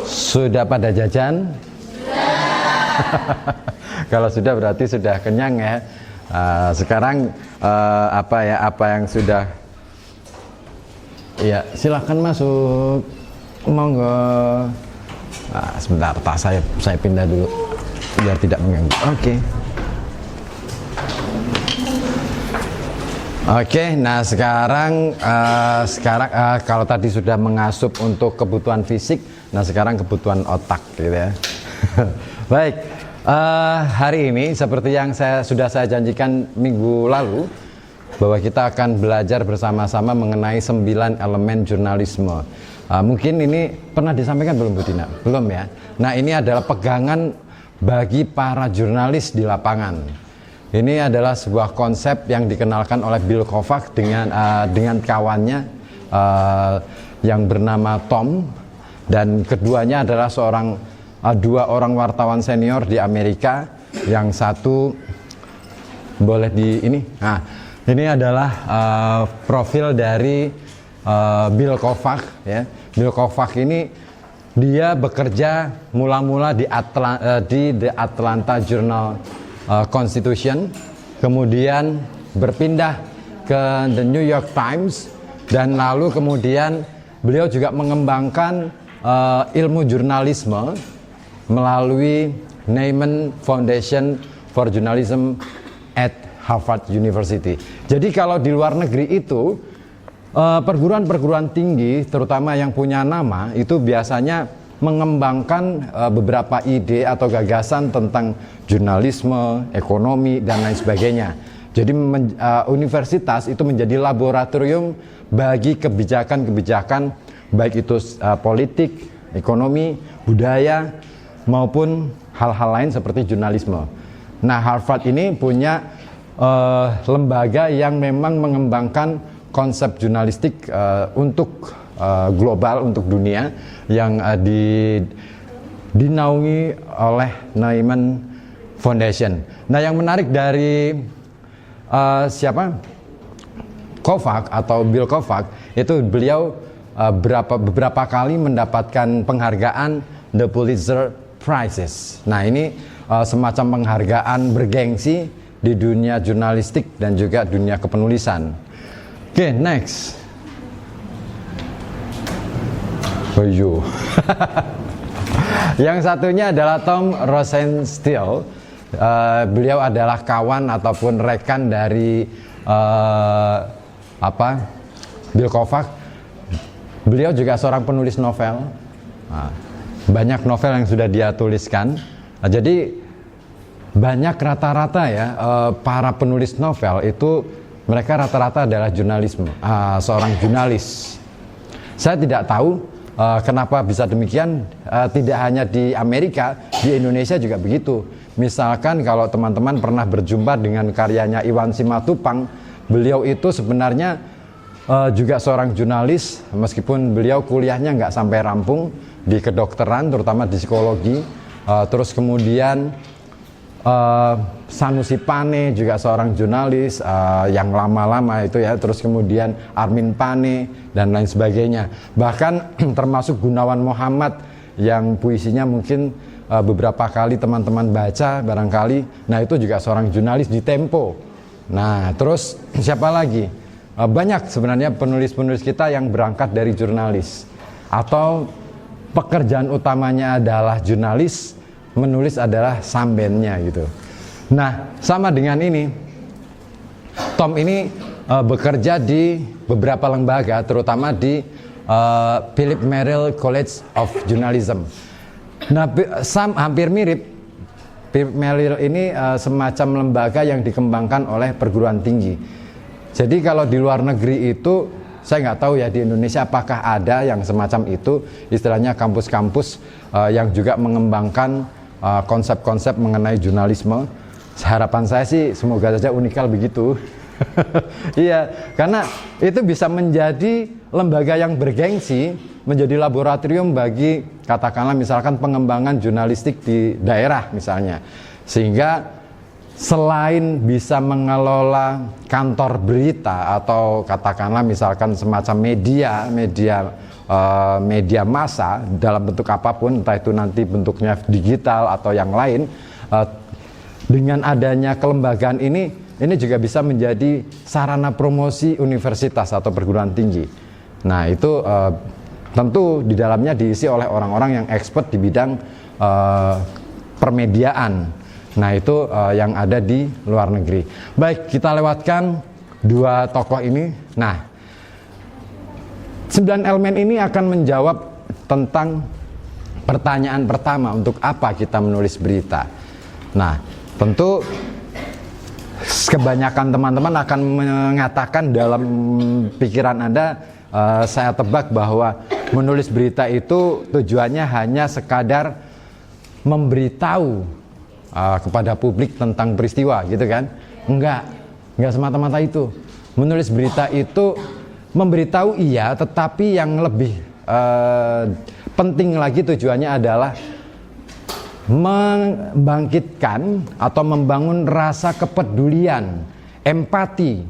Sudah pada jajan? Kalau sudah berarti sudah kenyang ya. Sekarang apa yang sudah? Ya silahkan masuk, monggo. Sebentar, saya pindah dulu biar tidak mengganggu. Oke, nah sekarang kalau tadi sudah mengasup untuk kebutuhan fisik, nah sekarang kebutuhan otak gitu ya. Baik, hari ini seperti yang sudah saya janjikan minggu lalu, bahwa kita akan belajar bersama-sama mengenai 9 elemen jurnalisme. Mungkin ini pernah disampaikan belum Bu Dina? Belum ya? Nah ini adalah pegangan bagi para jurnalis di lapangan. Ini adalah sebuah konsep yang dikenalkan oleh Bill Kovac dengan kawannya yang bernama Tom, dan keduanya adalah dua orang wartawan senior di Amerika. Yang satu boleh ini adalah profil dari Bill Kovac ya. Bill Kovac ini dia bekerja mula-mula di The Atlanta Journal Constitution, kemudian berpindah ke The New York Times, dan lalu kemudian beliau juga mengembangkan ilmu jurnalisme melalui Nieman Foundation for Journalism at Harvard University. Jadi kalau di luar negeri itu perguruan-perguruan tinggi terutama yang punya nama itu biasanya mengembangkan beberapa ide atau gagasan tentang jurnalisme, ekonomi, dan lain sebagainya. Jadi universitas itu menjadi laboratorium bagi kebijakan-kebijakan baik itu politik, ekonomi, budaya, maupun hal-hal lain seperti jurnalisme. Nah, Harvard ini punya lembaga yang memang mengembangkan konsep jurnalistik untuk global, untuk dunia, yang dinaungi oleh Nieman Foundation. Nah, yang menarik dari Kovac atau Bill Kovac itu beliau beberapa kali mendapatkan penghargaan The Pulitzer Prizes. Nah, ini semacam penghargaan bergengsi di dunia jurnalistik dan juga dunia kepenulisan. Oke, next. Yang satunya adalah Tom Rosenstiel. Beliau adalah kawan ataupun rekan dari Bill Kovac. Beliau juga seorang penulis novel. Banyak novel yang sudah dia tuliskan. Jadi banyak rata-rata ya para penulis novel itu mereka rata-rata adalah seorang jurnalis. Saya tidak tahu kenapa bisa demikian. Tidak hanya di Amerika, di Indonesia juga begitu. Misalkan kalau teman-teman pernah berjumpa dengan karyanya Iwan Simatupang, beliau itu sebenarnya juga seorang jurnalis, meskipun beliau kuliahnya nggak sampai rampung di kedokteran, terutama di psikologi. Terus kemudian Sanusi Pane juga seorang jurnalis yang lama-lama itu ya. Terus kemudian Armin Pane dan lain sebagainya. Bahkan termasuk Gunawan Muhammad yang puisinya mungkin beberapa kali teman-teman baca barangkali. Nah, itu juga seorang jurnalis di Tempo. Nah, terus siapa lagi? Banyak sebenarnya penulis-penulis kita yang berangkat dari jurnalis atau pekerjaan utamanya adalah jurnalis, menulis adalah sambennya gitu. Nah, sama dengan ini, Tom ini bekerja di beberapa lembaga, terutama di Philip Merrill College of Journalism. Nah, hampir mirip. Philip Merrill ini semacam lembaga yang dikembangkan oleh perguruan tinggi. Jadi kalau di luar negeri itu, saya nggak tahu ya di Indonesia apakah ada yang semacam itu, istilahnya kampus-kampus yang juga mengembangkan konsep-konsep mengenai jurnalisme. Harapan saya sih semoga saja Unikal begitu. Iya, karena itu bisa menjadi lembaga yang bergengsi, menjadi laboratorium bagi katakanlah misalkan pengembangan jurnalistik di daerah misalnya. Sehingga selain bisa mengelola kantor berita atau katakanlah misalkan semacam media massa dalam bentuk apapun, entah itu nanti bentuknya digital atau yang lain, dengan adanya kelembagaan ini juga bisa menjadi sarana promosi universitas atau perguruan tinggi. Nah itu tentu di dalamnya diisi oleh orang-orang yang expert di bidang permediaan. Nah itu yang ada di luar negeri. Baik, kita lewatkan dua tokoh ini. Nah, 9 elemen ini akan menjawab tentang pertanyaan pertama, untuk apa kita menulis berita. Nah, tentu kebanyakan teman-teman akan mengatakan dalam pikiran Anda, saya tebak bahwa menulis berita itu tujuannya hanya sekadar memberitahu kepada publik tentang peristiwa, gitu kan? Enggak semata-mata itu. Menulis berita itu memberitahu iya, tetapi yang lebih penting lagi tujuannya adalah membangkitkan atau membangun rasa kepedulian, empati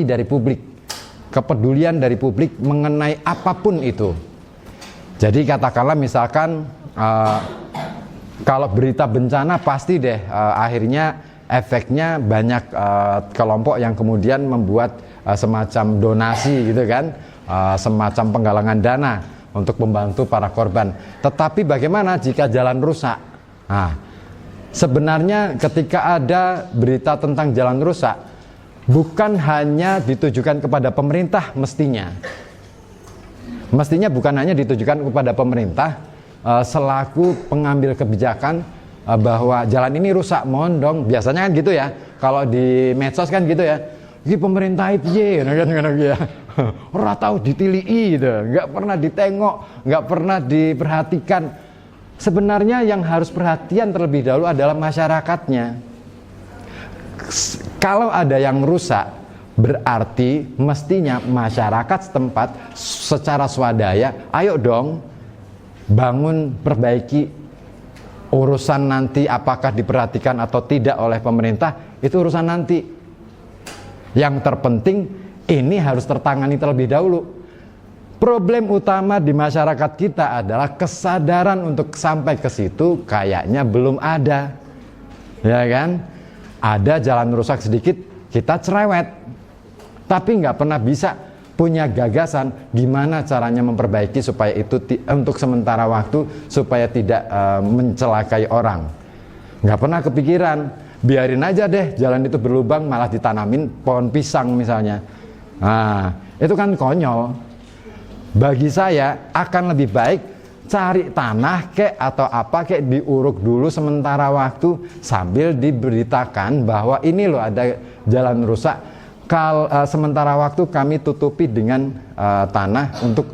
dari publik, kepedulian dari publik mengenai apapun itu. Jadi katakanlah misalkan kalau berita bencana pasti deh akhirnya efeknya banyak kelompok yang kemudian membuat semacam donasi gitu kan, semacam penggalangan dana untuk membantu para korban. Tetapi bagaimana jika jalan rusak? Nah, sebenarnya ketika ada berita tentang jalan rusak, bukan hanya ditujukan kepada pemerintah mestinya. Mestinya bukan hanya ditujukan kepada pemerintah selaku pengambil kebijakan bahwa jalan ini rusak, mohon dong. Biasanya kan gitu ya, kalau di medsos kan gitu ya. Ini pemerintah itu ya, orang tahu ditilii gitu, nggak pernah ditengok, nggak pernah diperhatikan. Sebenarnya yang harus perhatian terlebih dahulu adalah masyarakatnya. Kalau ada yang rusak, berarti mestinya masyarakat setempat secara swadaya, ayo dong bangun, perbaiki. Urusan nanti apakah diperhatikan atau tidak oleh pemerintah, itu urusan nanti. Yang terpenting ini harus tertangani terlebih dahulu. Problem utama di masyarakat kita adalah kesadaran untuk sampai ke situ kayaknya belum ada. Ya kan? Ada jalan rusak sedikit, kita cerewet. Tapi nggak pernah bisa punya gagasan gimana caranya memperbaiki supaya itu untuk sementara waktu supaya tidak mencelakai orang. Nggak pernah kepikiran. Biarin aja deh jalan itu berlubang, malah ditanamin pohon pisang misalnya. Nah, itu kan konyol. Bagi saya akan lebih baik cari tanah kek atau apa kek, diuruk dulu sementara waktu sambil diberitakan bahwa ini loh ada jalan rusak. Sementara waktu kami tutupi dengan tanah untuk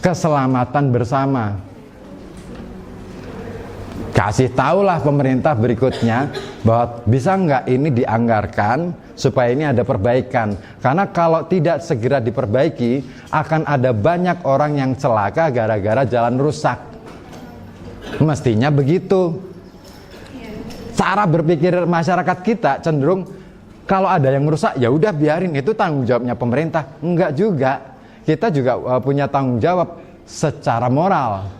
keselamatan bersama. Kasih tahulah pemerintah berikutnya bahwa bisa nggak ini dianggarkan supaya ini ada perbaikan. Karena kalau tidak segera diperbaiki, akan ada banyak orang yang celaka gara-gara jalan rusak. Mestinya begitu. Cara berpikir masyarakat kita cenderung kalau ada yang rusak ya udah biarin, itu tanggung jawabnya pemerintah. Enggak juga. Kita juga punya tanggung jawab secara moral.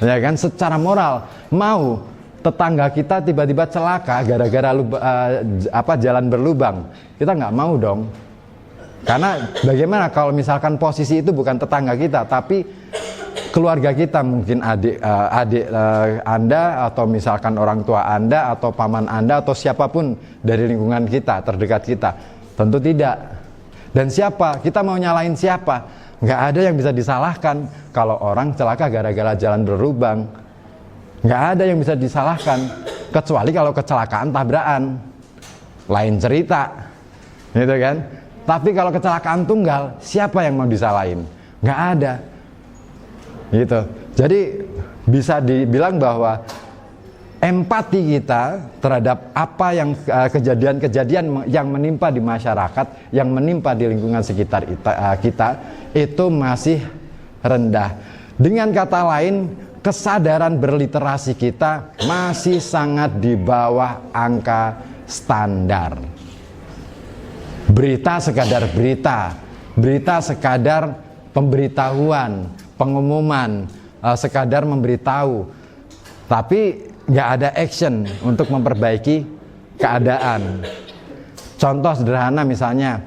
Ya kan, secara moral. Mau tetangga kita tiba-tiba celaka gara-gara jalan berlubang, kita nggak mau dong. Karena bagaimana kalau misalkan posisi itu bukan tetangga kita, tapi keluarga kita, mungkin adik Anda, atau misalkan orang tua Anda, atau paman Anda, atau siapapun dari lingkungan kita, terdekat kita. Tentu tidak. Dan siapa? Kita mau nyalain siapa? Nggak ada yang bisa disalahkan kalau orang celaka gara-gara jalan berlubang. Nggak ada yang bisa disalahkan, kecuali kalau kecelakaan tabrakan, lain cerita, gitu kan. Tapi kalau kecelakaan tunggal, siapa yang mau disalahin? Nggak ada, gitu. Jadi bisa dibilang bahwa empati kita terhadap apa yang kejadian-kejadian yang menimpa di masyarakat, yang menimpa di lingkungan sekitar kita itu masih rendah. Dengan kata lain, kesadaran berliterasi kita masih sangat di bawah angka standar. Berita sekadar berita, berita sekadar pemberitahuan, pengumuman, sekadar memberitahu, tapi nggak ada action untuk memperbaiki keadaan. Contoh sederhana misalnya,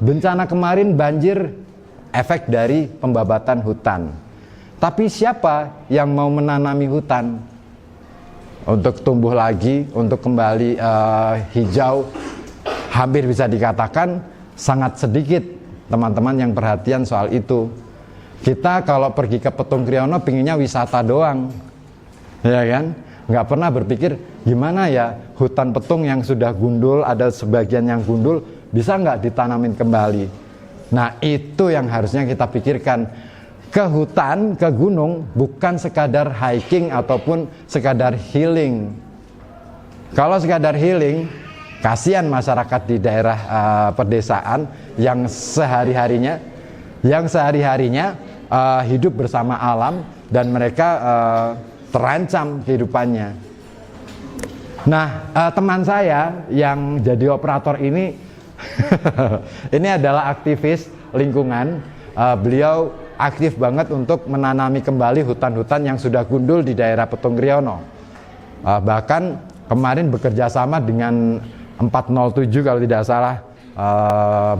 bencana kemarin banjir efek dari pembabatan hutan. Tapi siapa yang mau menanami hutan untuk tumbuh lagi, untuk kembali hijau? Hampir bisa dikatakan sangat sedikit teman-teman yang perhatian soal itu. Kita kalau pergi ke Petung Kriono pinginnya wisata doang, ya kan? Nggak pernah berpikir gimana ya hutan petung yang sudah gundul, ada sebagian yang gundul, bisa nggak ditanamin kembali. Nah itu yang harusnya kita pikirkan. Ke hutan, ke gunung bukan sekadar hiking ataupun sekadar healing. Kalau sekadar healing, kasihan masyarakat di daerah pedesaan yang sehari-harinya hidup bersama alam dan mereka terancam kehidupannya. Nah, teman saya yang jadi operator ini ini adalah aktivis lingkungan. Beliau aktif banget untuk menanami kembali hutan-hutan yang sudah gundul di daerah Petung Kriono. Bahkan kemarin bekerja sama dengan 407 kalau tidak salah,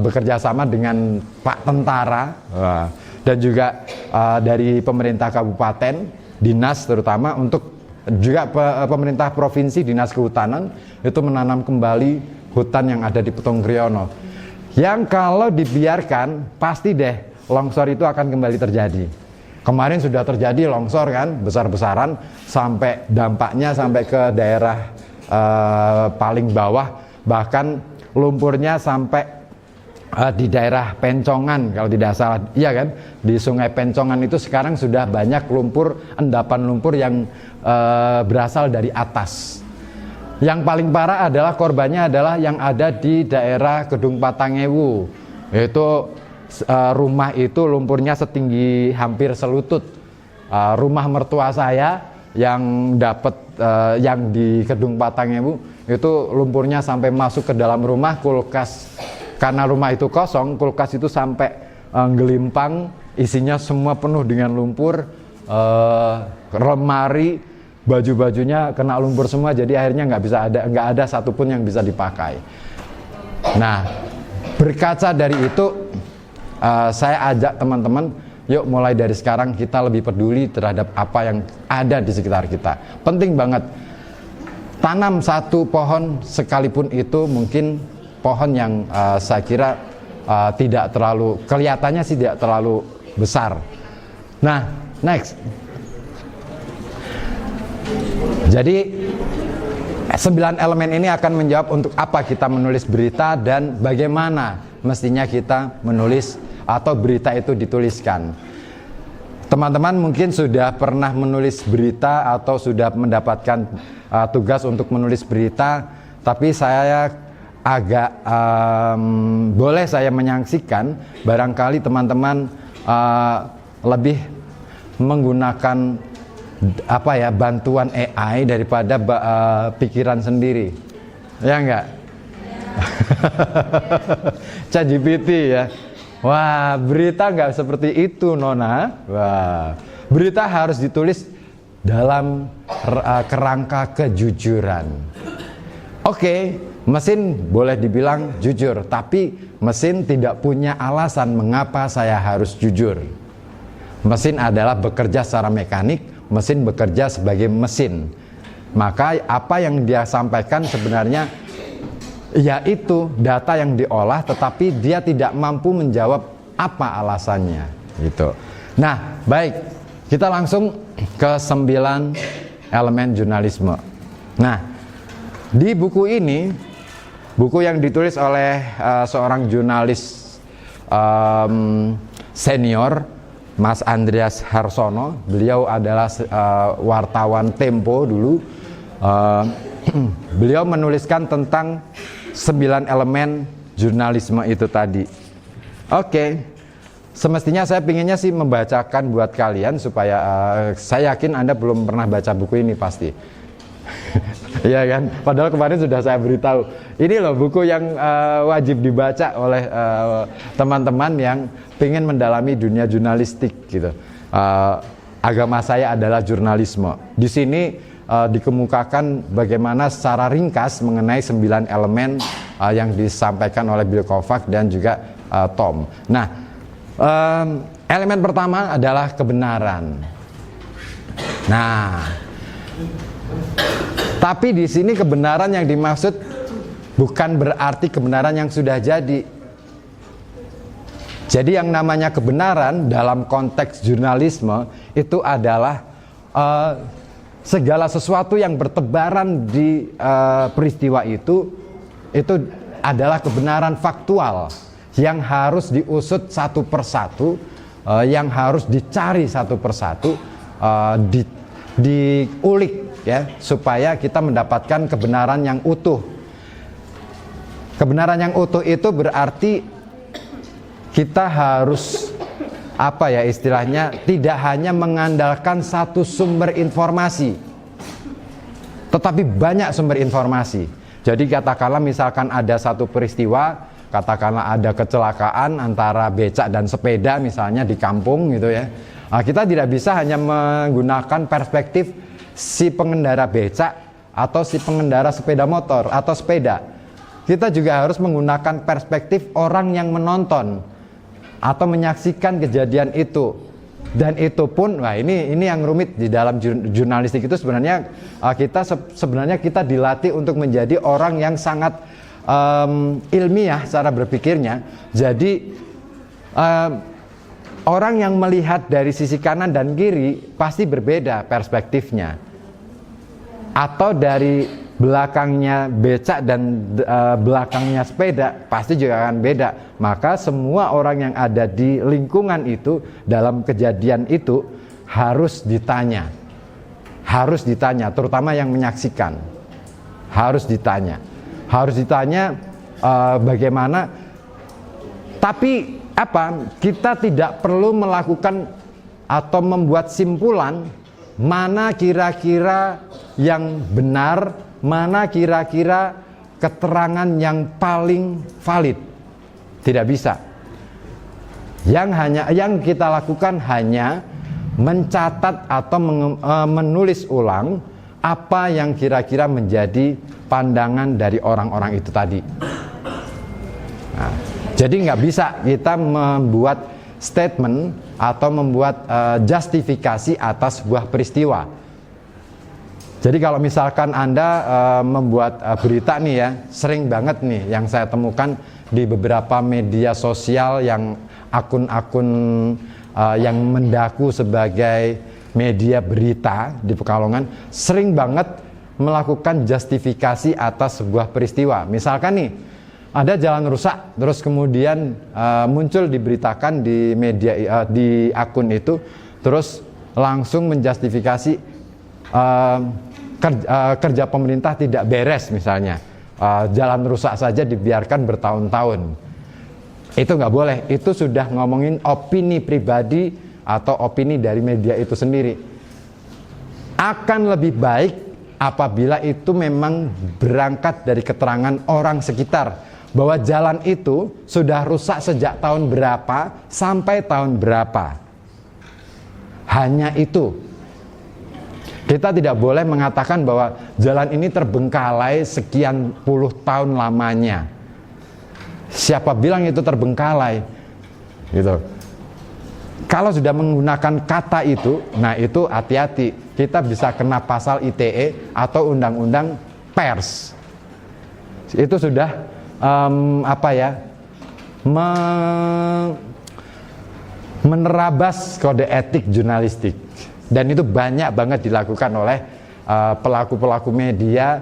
bekerja sama dengan Pak Tentara dan juga dari pemerintah kabupaten, dinas terutama, untuk juga pemerintah provinsi, dinas kehutanan, itu menanam kembali hutan yang ada di Petung Kriono. Yang kalau dibiarkan pasti deh longsor itu akan kembali terjadi. Kemarin sudah terjadi longsor kan, besar-besaran, sampai dampaknya sampai ke daerah paling bawah, bahkan lumpurnya sampai di daerah Pencongan kalau tidak salah, iya kan? Di Sungai Pencongan itu sekarang sudah banyak lumpur, endapan lumpur yang berasal dari atas. Yang paling parah adalah korbannya adalah yang ada di daerah Gedung Patangewu. Itu rumah itu lumpurnya setinggi hampir selutut. Rumah mertua saya yang dapat yang di Gedung Patangewu itu lumpurnya sampai masuk ke dalam rumah. Kulkas, karena rumah itu kosong, kulkas itu sampai gelimpang, isinya semua penuh dengan lumpur. Lemari, baju-bajunya kena lumpur semua, jadi akhirnya nggak ada satupun yang bisa dipakai. Nah, berkaca dari itu, saya ajak teman-teman, yuk mulai dari sekarang kita lebih peduli terhadap apa yang ada di sekitar kita. Penting banget. Tanam satu pohon sekalipun itu mungkin pohon yang saya kira tidak terlalu, kelihatannya sih tidak terlalu besar. Nah, next. Jadi 9 elemen ini akan menjawab untuk apa kita menulis berita dan bagaimana mestinya kita menulis atau berita itu dituliskan. Teman-teman mungkin sudah pernah menulis berita atau sudah mendapatkan tugas untuk menulis berita, tapi saya agak boleh saya menyaksikan barangkali teman-teman lebih menggunakan bantuan AI daripada pikiran sendiri, ya enggak? ChatGPT ya. Wah, berita nggak seperti itu, Nona. Wah, berita harus ditulis dalam kerangka kejujuran. Oke, mesin boleh dibilang jujur, tapi mesin tidak punya alasan mengapa saya harus jujur. Mesin adalah bekerja secara mekanik, mesin bekerja sebagai mesin. Maka apa yang dia sampaikan sebenarnya yaitu data yang diolah, tetapi dia tidak mampu menjawab apa alasannya gitu. Nah, baik, kita langsung ke 9 elemen jurnalisme. Nah, di buku ini, buku yang ditulis oleh seorang jurnalis senior, Mas Andreas Harsono. Beliau adalah wartawan Tempo dulu. Beliau menuliskan tentang 9 elemen jurnalisme itu tadi. Oke. semestinya saya pinginnya sih membacakan buat kalian supaya saya yakin Anda belum pernah baca buku ini pasti. Iya kan? Padahal kemarin sudah saya beritahu. Ini loh buku yang wajib dibaca oleh teman-teman yang ingin mendalami dunia jurnalistik gitu. Agama saya adalah jurnalisme. Di sini dikemukakan bagaimana secara ringkas mengenai 9 elemen yang disampaikan oleh Bill Kovac dan juga Tom. Nah, elemen pertama adalah kebenaran. Nah, tapi di sini kebenaran yang dimaksud bukan berarti kebenaran yang sudah jadi. Jadi yang namanya kebenaran dalam konteks jurnalisme itu adalah segala sesuatu yang bertebaran di peristiwa itu adalah kebenaran faktual yang harus diusut satu persatu, yang harus dicari satu persatu, diulik ya, supaya kita mendapatkan kebenaran yang utuh. Kebenaran yang utuh itu berarti kita harus apa ya istilahnya, tidak hanya mengandalkan satu sumber informasi, tetapi banyak sumber informasi. Jadi katakanlah misalkan ada satu peristiwa, katakanlah ada kecelakaan antara becak dan sepeda misalnya di kampung gitu ya. Nah, kita tidak bisa hanya menggunakan perspektif si pengendara becak atau si pengendara sepeda motor atau sepeda. Kita juga harus menggunakan perspektif orang yang menonton atau menyaksikan kejadian itu. Dan itu pun, wah ini yang rumit di dalam jurnalistik itu sebenarnya kita dilatih untuk menjadi orang yang sangat ilmiah cara berpikirnya. Jadi orang yang melihat dari sisi kanan dan kiri pasti berbeda perspektifnya. Atau dari belakangnya becak dan belakangnya sepeda pasti juga akan beda. Maka semua orang yang ada di lingkungan itu dalam kejadian itu harus ditanya, terutama yang menyaksikan harus ditanya bagaimana. Tapi kita tidak perlu melakukan atau membuat simpulan mana kira-kira yang benar, mana kira-kira keterangan yang paling valid. Tidak bisa. Yang kita lakukan hanya mencatat atau menulis ulang apa yang kira-kira menjadi pandangan dari orang-orang itu tadi. Nah, jadi nggak bisa kita membuat statement atau membuat justifikasi atas sebuah peristiwa. Jadi kalau misalkan Anda membuat berita nih ya, sering banget nih yang saya temukan di beberapa media sosial yang akun-akun yang mendaku sebagai media berita di Pekalongan, sering banget melakukan justifikasi atas sebuah peristiwa. Misalkan nih, ada jalan rusak, terus kemudian muncul diberitakan di media di akun itu, terus langsung menjustifikasi kerja pemerintah tidak beres misalnya, jalan rusak saja dibiarkan bertahun-tahun. Itu nggak boleh. Itu sudah ngomongin opini pribadi atau opini dari media itu sendiri. Akan lebih baik apabila itu memang berangkat dari keterangan orang sekitar, bahwa jalan itu sudah rusak sejak tahun berapa sampai tahun berapa. Hanya itu. Kita tidak boleh mengatakan bahwa jalan ini terbengkalai sekian puluh tahun lamanya. Siapa bilang itu terbengkalai? Gitu. Kalau sudah menggunakan kata itu, nah itu hati-hati. Kita bisa kena pasal ITE atau undang-undang pers. Itu sudah menerabas kode etik jurnalistik. Dan itu banyak banget dilakukan oleh pelaku-pelaku media,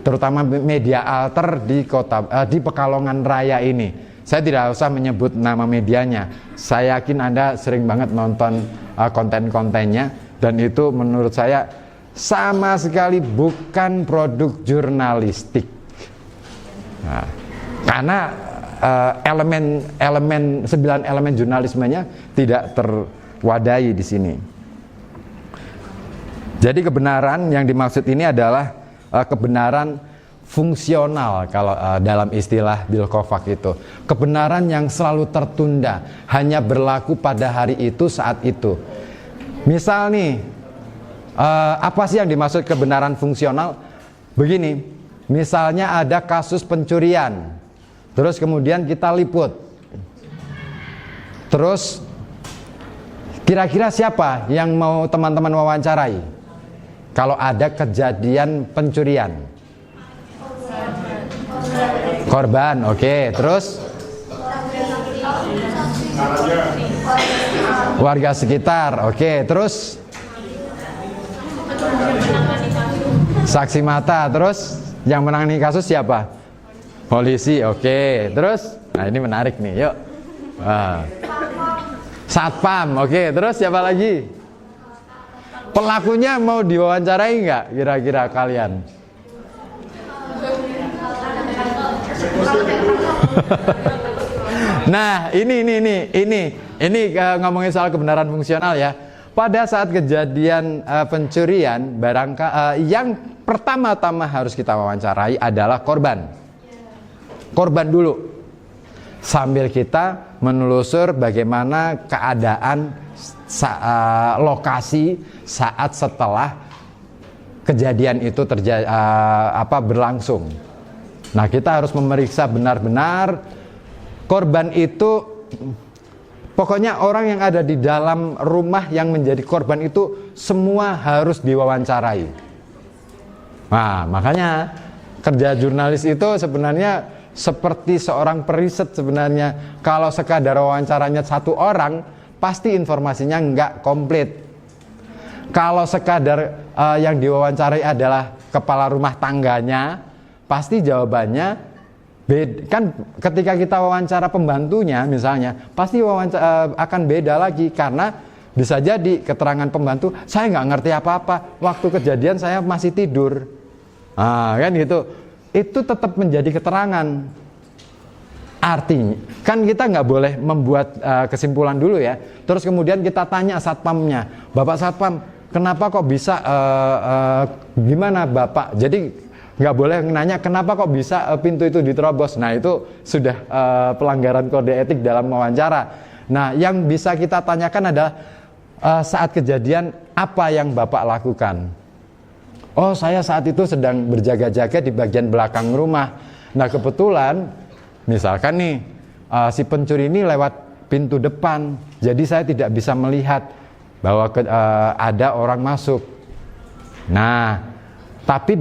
terutama media alter di Pekalongan Raya ini. Saya tidak usah menyebut nama medianya. Saya yakin Anda sering banget nonton konten-kontennya, dan itu menurut saya sama sekali bukan produk jurnalistik. Nah, karena sembilan elemen jurnalismenya tidak terwadai di sini. Jadi kebenaran yang dimaksud ini adalah kebenaran fungsional kalau dalam istilah Bill Kovac itu. Kebenaran yang selalu tertunda, hanya berlaku pada hari itu saat itu. Misal nih, apa sih yang dimaksud kebenaran fungsional? Begini, misalnya ada kasus pencurian, terus kemudian kita liput. Terus kira-kira siapa yang mau teman-teman wawancarai kalau ada kejadian pencurian? Korban, oke. Terus warga sekitar, oke. Terus saksi mata. Terus yang menangani kasus siapa? Polisi, oke. Terus, nah ini menarik nih, yuk. Satpam, oke. Terus siapa lagi? Pelakunya mau diwawancarai nggak kira-kira kalian? Nah, ini ngomongin soal kebenaran fungsional ya. Pada saat kejadian pencurian, yang pertama-tama harus kita wawancarai adalah korban. Korban dulu. Sambil kita menelusur bagaimana keadaan lokasi saat setelah kejadian itu berlangsung. Nah, kita harus memeriksa benar-benar korban itu. Pokoknya orang yang ada di dalam rumah yang menjadi korban itu semua harus diwawancarai. Nah, makanya kerja jurnalis itu sebenarnya seperti seorang periset sebenarnya. Kalau sekadar wawancaranya satu orang, pasti informasinya nggak komplit. Kalau sekadar yang diwawancarai adalah kepala rumah tangganya, pasti jawabannya kan ketika kita wawancara pembantunya misalnya, pasti akan beda lagi. Karena bisa jadi keterangan pembantu, saya nggak ngerti apa-apa, waktu kejadian saya masih tidur. Kan gitu. Itu tetap menjadi keterangan. Artinya kan kita nggak boleh membuat kesimpulan dulu ya. Terus kemudian kita tanya satpamnya, Bapak Satpam, kenapa kok bisa gimana Bapak? Jadi nggak boleh nanya kenapa kok bisa pintu itu diterobos. Nah, itu sudah pelanggaran kode etik dalam wawancara. Nah, yang bisa kita tanyakan adalah saat kejadian apa yang Bapak lakukan? Oh, saya saat itu sedang berjaga-jaga di bagian belakang rumah. Nah, kebetulan misalkan nih si pencuri ini lewat pintu depan, jadi saya tidak bisa melihat bahwa ada orang masuk. Nah, tapi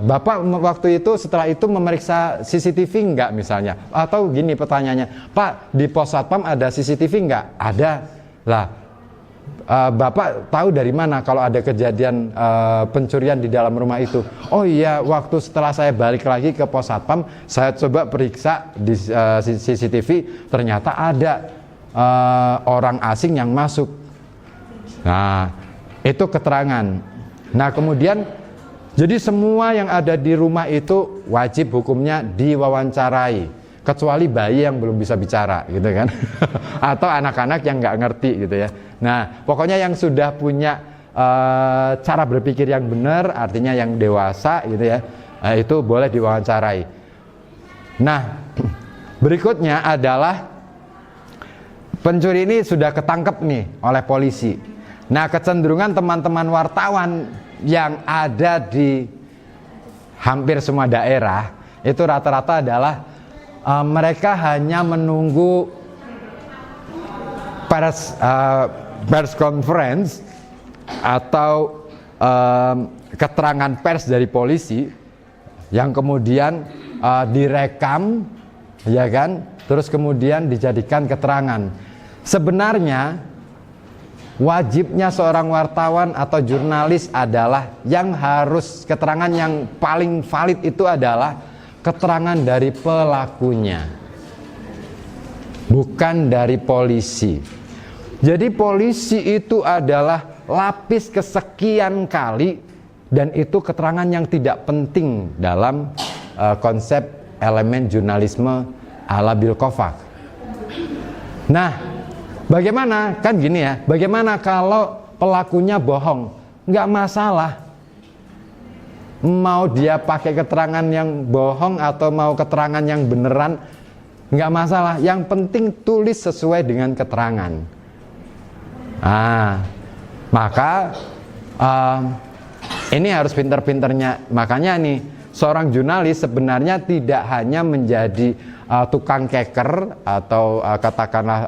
Bapak waktu itu setelah itu memeriksa CCTV enggak misalnya? Atau gini pertanyaannya, Pak, di pos satpam ada CCTV enggak? Ada. Lah, Bapak tahu dari mana kalau ada kejadian pencurian di dalam rumah itu? Oh iya, waktu setelah saya balik lagi ke pos satpam, saya coba periksa di CCTV, ternyata ada orang asing yang masuk. Nah, itu keterangan. Nah, kemudian jadi semua yang ada di rumah itu wajib hukumnya diwawancarai, kecuali bayi yang belum bisa bicara gitu kan. Atau anak-anak yang nggak ngerti gitu ya. Nah, pokoknya yang sudah punya cara berpikir yang benar, artinya yang dewasa gitu ya, itu boleh diwawancarai. Nah, berikutnya adalah pencuri ini sudah ketangkep nih oleh polisi. Nah, kecenderungan teman-teman wartawan yang ada di hampir semua daerah itu rata-rata adalah mereka hanya menunggu pers conference atau keterangan pers dari polisi yang kemudian direkam, ya kan, terus kemudian dijadikan keterangan. Sebenarnya wajibnya seorang wartawan atau jurnalis adalah yang harus keterangan yang paling valid itu adalah keterangan dari pelakunya, bukan dari polisi. Jadi polisi itu adalah lapis kesekian kali, dan itu keterangan yang tidak penting dalam konsep elemen jurnalisme ala bil qafak. Nah, bagaimana? Kan gini ya, bagaimana kalau pelakunya bohong? Nggak masalah. Mau dia pakai keterangan yang bohong atau mau keterangan yang beneran, nggak masalah. Yang penting tulis sesuai dengan keterangan. Maka ini harus pinter-pinternya. Makanya nih, seorang jurnalis sebenarnya tidak hanya menjadi tukang keker atau katakanlah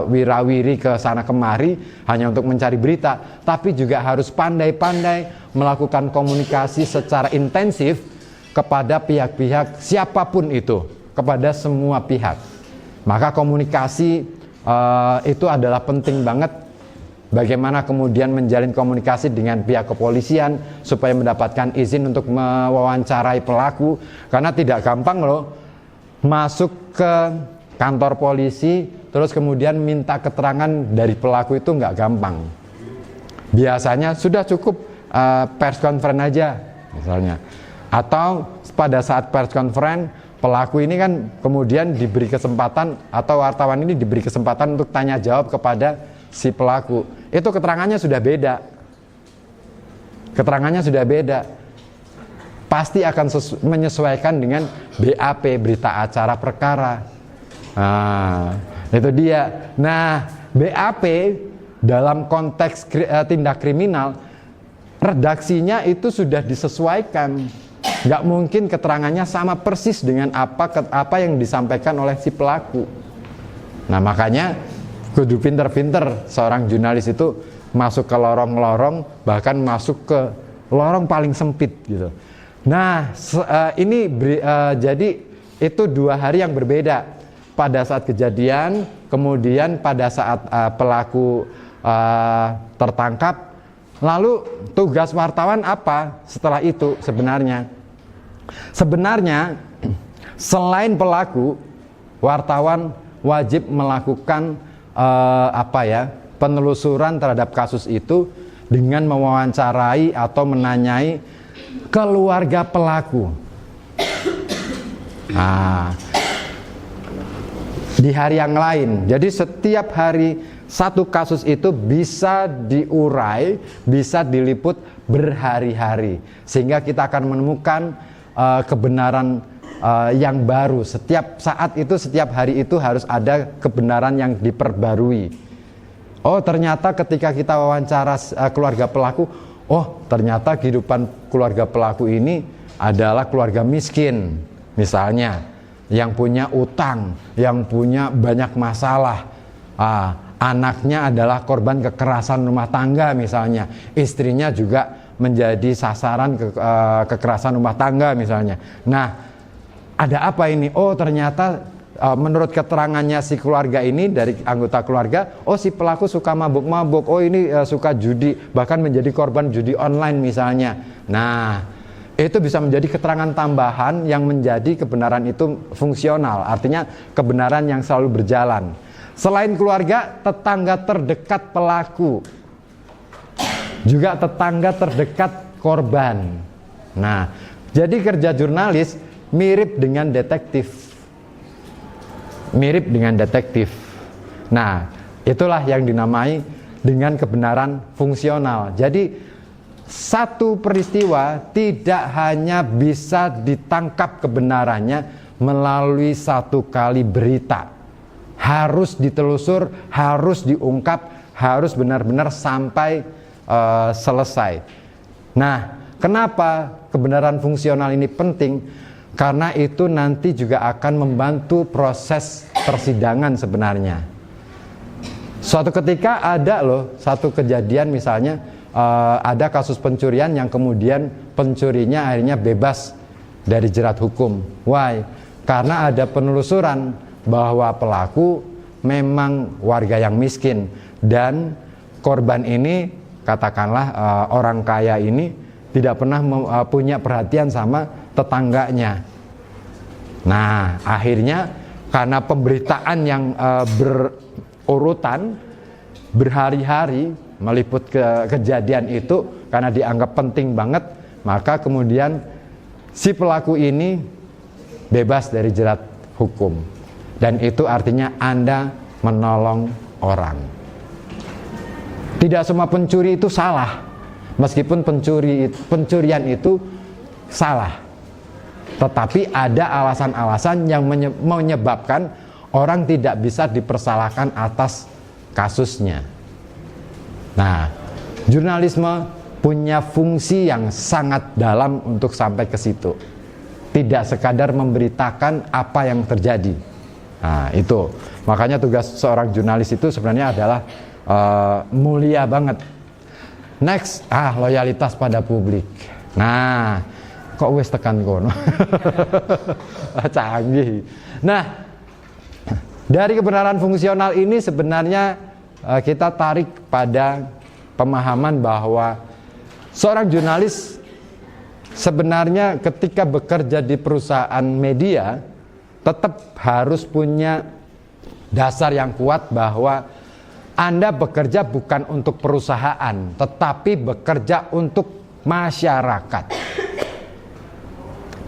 wirawiri ke sana kemari hanya untuk mencari berita, tapi juga harus pandai-pandai melakukan komunikasi secara intensif kepada pihak-pihak siapapun itu, kepada semua pihak. Maka komunikasi itu adalah penting banget. Bagaimana kemudian menjalin komunikasi dengan pihak kepolisian supaya mendapatkan izin untuk mewawancarai pelaku, karena tidak gampang loh masuk ke kantor polisi terus kemudian minta keterangan dari pelaku, itu nggak gampang. Biasanya sudah cukup pers conference aja misalnya, atau pada saat pers conference pelaku ini kan kemudian diberi kesempatan, atau wartawan ini diberi kesempatan untuk tanya jawab kepada si pelaku. Itu keterangannya sudah beda. Keterangannya sudah beda. Pasti akan menyesuaikan dengan BAP, berita acara perkara. Itu dia. Nah, BAP dalam konteks tindak kriminal, redaksinya itu sudah disesuaikan. Nggak mungkin keterangannya sama persis dengan apa yang disampaikan oleh si pelaku. Nah, makanya kudu pinter-pinter seorang jurnalis itu masuk ke lorong-lorong, bahkan masuk ke lorong paling sempit gitu. Nah, jadi itu 2 hari yang berbeda. Pada saat kejadian, kemudian pada saat pelaku tertangkap. Lalu tugas wartawan apa setelah itu sebenarnya? Sebenarnya selain pelaku, wartawan wajib melakukan penelusuran terhadap kasus itu dengan mewawancarai atau menanyai keluarga pelaku. Di hari yang lain. Jadi setiap hari satu kasus itu bisa diurai, bisa diliput berhari-hari, sehingga kita akan menemukan kebenaran yang baru. Setiap saat itu, setiap hari itu harus ada kebenaran yang diperbarui. Oh, ternyata ketika kita wawancara keluarga pelaku, oh ternyata kehidupan keluarga pelaku ini adalah keluarga miskin misalnya, yang punya utang, yang punya banyak masalah. Anaknya adalah korban kekerasan rumah tangga misalnya, istrinya juga menjadi sasaran kekerasan rumah tangga misalnya. Nah, ada apa ini? Oh, ternyata menurut keterangannya si keluarga ini, dari anggota keluarga, oh si pelaku suka mabuk-mabuk, oh ini suka judi, bahkan menjadi korban judi online misalnya. Nah, itu bisa menjadi keterangan tambahan yang menjadi kebenaran itu fungsional, artinya kebenaran yang selalu berjalan. Selain keluarga, tetangga terdekat pelaku, juga tetangga terdekat korban. Nah, jadi kerja jurnalis mirip dengan detektif. Mirip dengan detektif. Nah, itulah yang dinamai dengan kebenaran fungsional. Jadi, satu peristiwa tidak hanya bisa ditangkap kebenarannya melalui satu kali berita. Harus ditelusur, harus diungkap, harus benar-benar sampai selesai. Nah, kenapa kebenaran fungsional ini penting? Karena itu nanti juga akan membantu proses persidangan sebenarnya. Suatu ketika ada loh satu kejadian, misalnya ada kasus pencurian yang kemudian pencurinya akhirnya bebas dari jerat hukum. Why? Karena ada penelusuran bahwa pelaku memang warga yang miskin dan korban ini, katakanlah orang kaya ini tidak pernah punya perhatian sama tetangganya. Nah, akhirnya karena pemberitaan yang berurutan berhari-hari meliput kejadian itu karena dianggap penting banget, maka kemudian si pelaku ini bebas dari jerat hukum. Dan itu artinya Anda menolong orang. Tidak semua pencuri itu salah, meskipun pencurian itu salah. Tetapi ada alasan-alasan yang menyebabkan orang tidak bisa dipersalahkan atas kasusnya. Nah, jurnalisme punya fungsi yang sangat dalam untuk sampai ke situ. Tidak sekadar memberitakan apa yang terjadi. Nah, itu. Makanya tugas seorang jurnalis itu sebenarnya adalah mulia banget. Next, loyalitas pada publik. Nah, kok wis tekan kono. Canggih. Nah, dari kebenaran fungsional ini sebenarnya kita tarik pada pemahaman bahwa seorang jurnalis sebenarnya ketika bekerja di perusahaan media tetap harus punya dasar yang kuat bahwa Anda bekerja bukan untuk perusahaan, tetapi bekerja untuk masyarakat.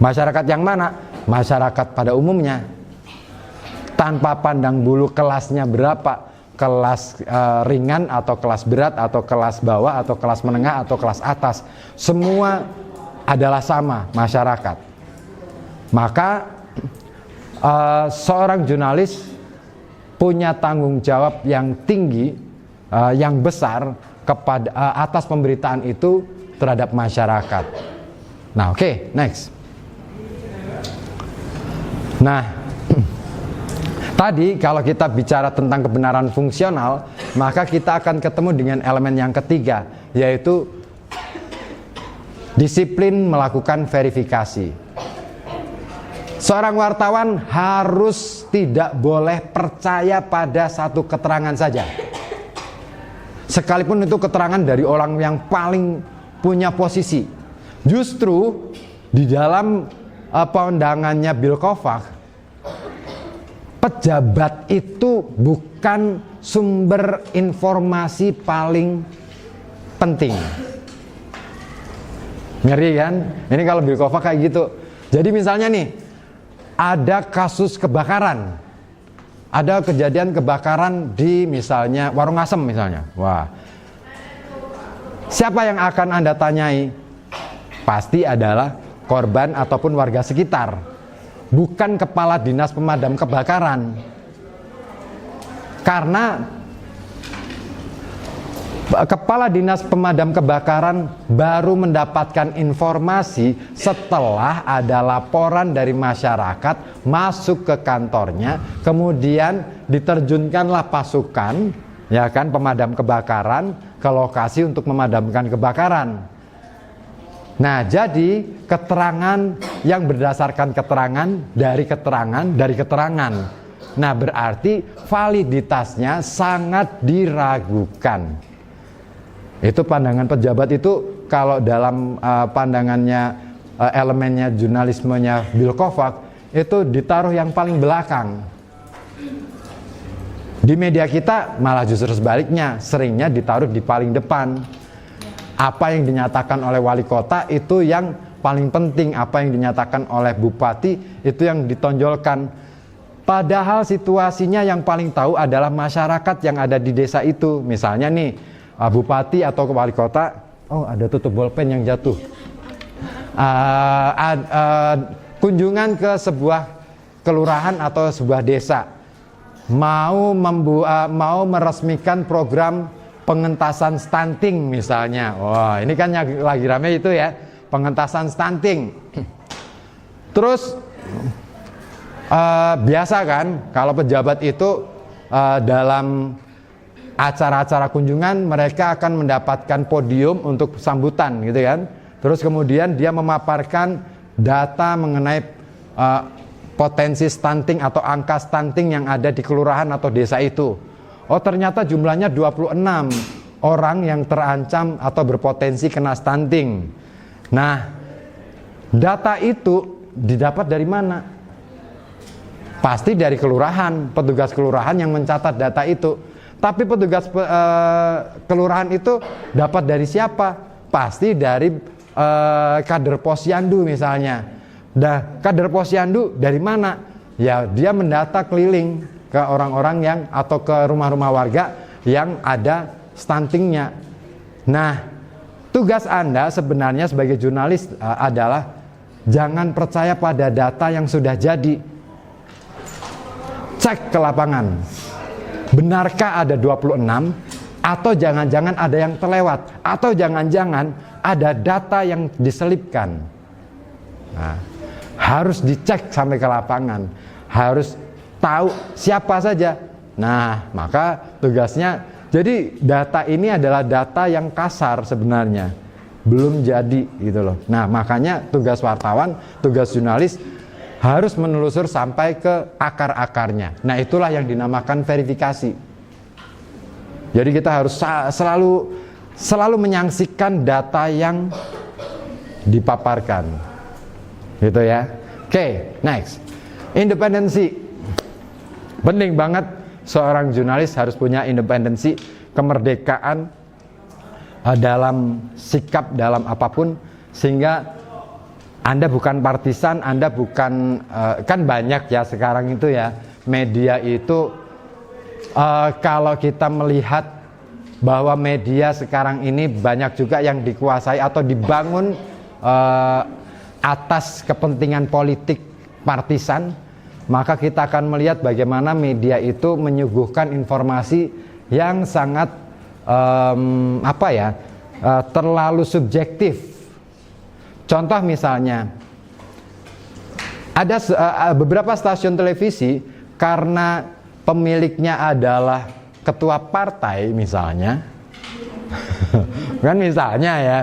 Masyarakat yang mana? Masyarakat pada umumnya. Tanpa pandang bulu kelasnya berapa, kelas ringan atau kelas berat atau kelas bawah atau kelas menengah atau kelas atas, semua adalah sama, masyarakat. Maka seorang jurnalis punya tanggung jawab yang tinggi, yang besar kepada atas pemberitaan itu terhadap masyarakat. Nah, oke, next. Nah, tadi kalau kita bicara tentang kebenaran fungsional, maka kita akan ketemu dengan elemen yang ketiga, yaitu disiplin melakukan verifikasi. Seorang wartawan harus tidak boleh percaya pada satu keterangan saja, sekalipun itu keterangan dari orang yang paling punya posisi. Justru di dalam pandangannya Bill Kovac, pejabat itu bukan sumber informasi paling penting. Ngeri kan? Ini kalau Bill Kovac kayak gitu. Jadi misalnya nih, ada kasus kebakaran, ada kejadian kebakaran di misalnya warung asem misalnya. Wah, siapa yang akan Anda tanyai? Pasti adalah korban ataupun warga sekitar, bukan kepala dinas pemadam kebakaran. Karena kepala dinas pemadam kebakaran baru mendapatkan informasi setelah ada laporan dari masyarakat masuk ke kantornya, kemudian diterjunkanlah pasukan, ya kan, pemadam kebakaran ke lokasi untuk memadamkan kebakaran. Nah, jadi keterangan yang berdasarkan keterangan dari keterangan. Nah, berarti validitasnya sangat diragukan. Itu pandangan pejabat itu kalau dalam pandangannya elemennya jurnalismenya Bill Kovac itu ditaruh yang paling belakang. Di media kita malah justru sebaliknya, seringnya ditaruh di paling depan. Apa yang dinyatakan oleh wali kota itu yang paling penting, apa yang dinyatakan oleh bupati itu yang ditonjolkan. Padahal situasinya yang paling tahu adalah masyarakat yang ada di desa itu. Misalnya nih, bupati atau wali kota, oh ada tutup bolpen yang jatuh. Kunjungan ke sebuah kelurahan atau sebuah desa, mau meresmikan program pengentasan stunting misalnya. Wah, ini kan yang lagi rame itu ya, pengentasan stunting. Terus biasa kan kalau pejabat itu dalam acara-acara kunjungan mereka akan mendapatkan podium untuk sambutan gitu kan. Terus kemudian dia memaparkan data mengenai potensi stunting atau angka stunting yang ada di kelurahan atau desa itu. Oh, ternyata jumlahnya 26 orang yang terancam atau berpotensi kena stunting. Nah, data itu didapat dari mana? Pasti dari kelurahan, petugas kelurahan yang mencatat data itu. Tapi petugas kelurahan itu dapat dari siapa? Pasti dari kader posyandu misalnya. Nah, kader posyandu dari mana? Ya, dia mendata keliling ke orang-orang yang atau ke rumah-rumah warga yang ada stuntingnya. Nah, tugas Anda sebenarnya sebagai jurnalis adalah jangan percaya pada data yang sudah jadi. Cek ke lapangan. Benarkah ada 26? Atau jangan-jangan ada yang terlewat? Atau jangan-jangan ada data yang diselipkan? Nah, harus dicek sampai ke lapangan, harus tahu siapa saja. Nah, maka tugasnya, jadi data ini adalah data yang kasar sebenarnya, belum jadi gitu loh. Nah, makanya tugas wartawan, tugas jurnalis harus menelusur sampai ke akar-akarnya. Nah, itulah yang dinamakan verifikasi. Jadi kita harus selalu menyaksikan data yang dipaparkan. Gitu ya. Oke, next. Independensi. Penting banget seorang jurnalis harus punya independensi, kemerdekaan dalam sikap, dalam apapun, sehingga Anda bukan partisan, Anda bukan kan banyak ya sekarang itu ya, media itu kalau kita melihat bahwa media sekarang ini banyak juga yang dikuasai atau dibangun atas kepentingan politik partisan, maka kita akan melihat bagaimana media itu menyuguhkan informasi yang sangat terlalu subjektif. Contoh misalnya, ada beberapa stasiun televisi karena pemiliknya adalah ketua partai misalnya, kan misalnya ya,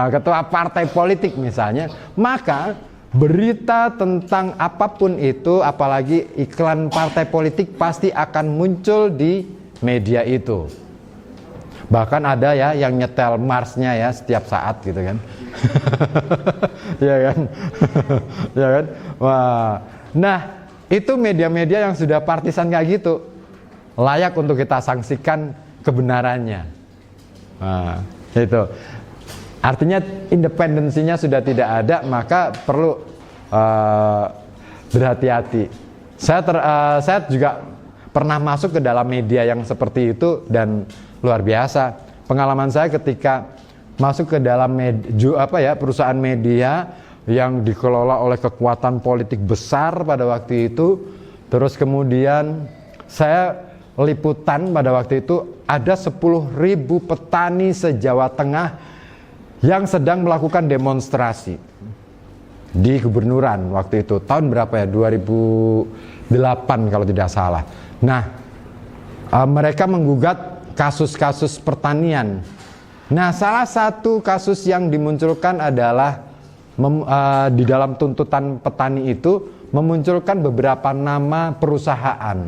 ketua partai politik misalnya, maka berita tentang apapun itu, apalagi iklan partai politik, pasti akan muncul di media itu. Bahkan ada ya yang nyetel Marsnya ya setiap saat gitu kan. Ya kan. Ya kan. Wah. Nah, itu media-media yang sudah partisan kayak gitu, layak untuk kita sanksikan kebenarannya. Nah, itu. Artinya independensinya sudah tidak ada, maka perlu berhati-hati. Saya juga pernah masuk ke dalam media yang seperti itu dan luar biasa. Pengalaman saya ketika masuk ke dalam perusahaan media yang dikelola oleh kekuatan politik besar pada waktu itu, terus kemudian saya liputan pada waktu itu ada 10.000 petani se-Jawa Tengah yang sedang melakukan demonstrasi di gubernuran waktu itu, tahun berapa ya, 2008 kalau tidak salah. Nah, mereka menggugat kasus-kasus pertanian. Nah, salah satu kasus yang dimunculkan adalah di dalam tuntutan petani itu memunculkan beberapa nama perusahaan.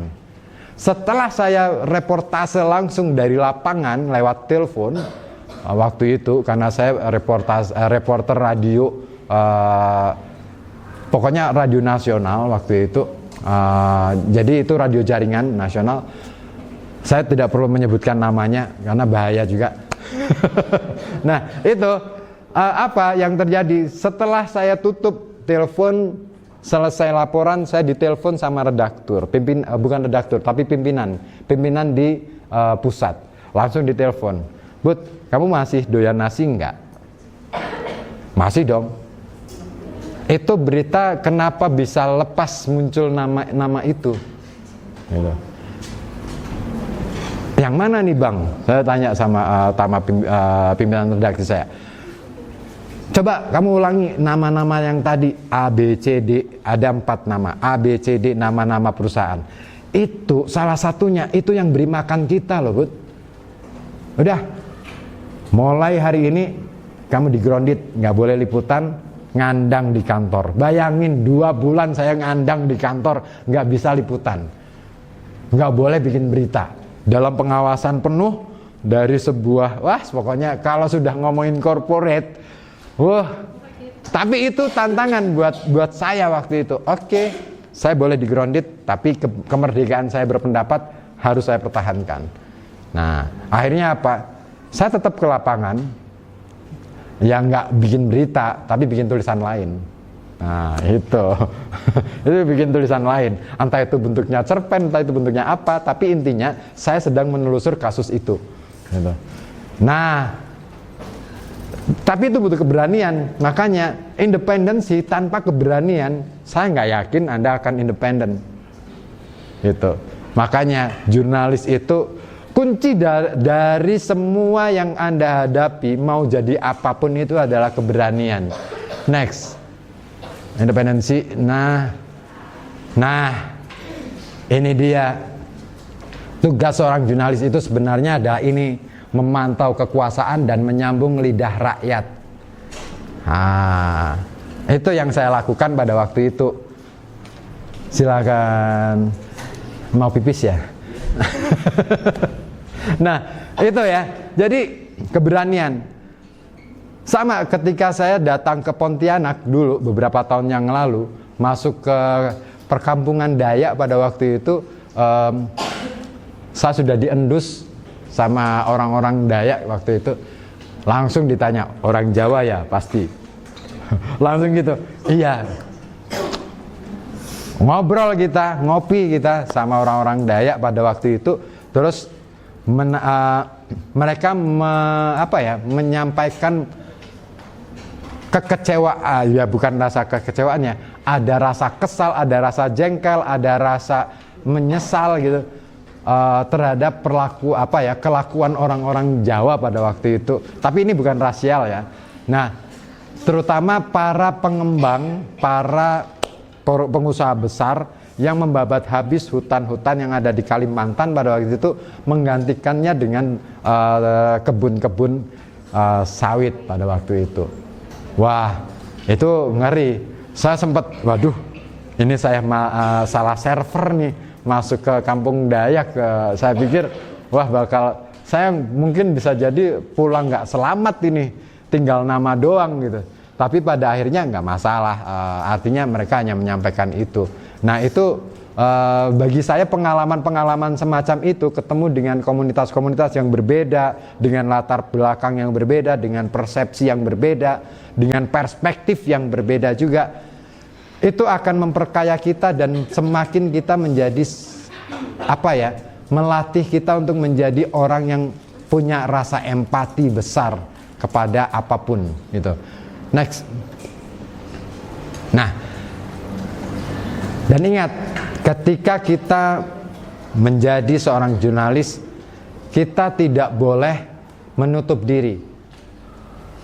Setelah saya reportase langsung dari lapangan lewat telepon waktu itu, karena saya reporter radio, pokoknya radio nasional waktu itu, jadi itu radio jaringan nasional. Saya tidak perlu menyebutkan namanya karena bahaya juga. Nah, itu apa yang terjadi setelah saya tutup telepon, selesai laporan, saya ditelepon sama redaktur, bukan redaktur tapi pimpinan di pusat. Langsung ditelepon, "Bud, kamu masih doyan nasi enggak?" "Masih dong." Itu berita kenapa bisa lepas muncul nama itu gitu. "Yang mana nih Bang?" Saya tanya sama pimpinan redaksi saya. "Coba kamu ulangi nama-nama yang tadi, A, B, C, D, ada 4 nama, A, B, C, D, nama-nama perusahaan. Itu salah satunya, itu yang beri makan kita loh Bud. Udah, mulai hari ini kamu digrounded, nggak boleh liputan, ngandang di kantor." Bayangin 2 bulan saya ngandang di kantor, nggak bisa liputan, nggak boleh bikin berita, dalam pengawasan penuh dari sebuah, pokoknya kalau sudah ngomongin corporate, tapi itu tantangan buat saya waktu itu. Oke, saya boleh di-grounded, tapi kemerdekaan saya berpendapat harus saya pertahankan. Nah, akhirnya apa? Saya tetap ke lapangan, ya nggak bikin berita, tapi bikin tulisan lain. Nah itu itu bikin tulisan lain, entah itu bentuknya cerpen, entah itu bentuknya apa, tapi intinya saya sedang menelusur kasus itu gitu. Nah tapi itu butuh keberanian, makanya independensi tanpa keberanian saya nggak yakin Anda akan independen gitu. Makanya jurnalis itu kunci dari semua yang Anda hadapi, mau jadi apapun itu adalah keberanian. Next, independensi. Nah, ini dia tugas seorang jurnalis itu sebenarnya adalah ini, memantau kekuasaan dan menyambung lidah rakyat. Nah, itu yang saya lakukan pada waktu itu. Silakan, mau pipis ya? Nah, itu ya. Jadi keberanian. Sama ketika saya datang ke Pontianak dulu beberapa tahun yang lalu, masuk ke perkampungan Dayak pada waktu itu, saya sudah diendus sama orang-orang Dayak waktu itu. Langsung ditanya, orang Jawa ya pasti. Langsung gitu, iya. Ngobrol kita, ngopi kita sama orang-orang Dayak pada waktu itu. Terus mereka menyampaikan kekecewaan, ya bukan rasa kekecewaannya, ada rasa kesal, ada rasa jengkel, ada rasa menyesal gitu terhadap kelakuan orang-orang Jawa pada waktu itu. Tapi ini bukan rasial ya. Nah, terutama para pengembang, para pengusaha besar yang membabat habis hutan-hutan yang ada di Kalimantan pada waktu itu, menggantikannya dengan kebun-kebun sawit pada waktu itu. Wah, itu ngeri. Saya sempat, waduh, ini saya salah server nih, masuk ke kampung Dayak. Saya pikir, wah saya mungkin bisa jadi pulang nggak selamat ini, tinggal nama doang gitu. Tapi pada akhirnya nggak masalah, artinya mereka hanya menyampaikan itu. Nah itu bagi saya pengalaman-pengalaman semacam itu, ketemu dengan komunitas-komunitas yang berbeda, dengan latar belakang yang berbeda, dengan persepsi yang berbeda, dengan perspektif yang berbeda juga, itu akan memperkaya kita dan semakin kita menjadi melatih kita untuk menjadi orang yang punya rasa empati besar kepada apapun gitu. Next. Nah, dan ingat, ketika kita menjadi seorang jurnalis, kita tidak boleh menutup diri.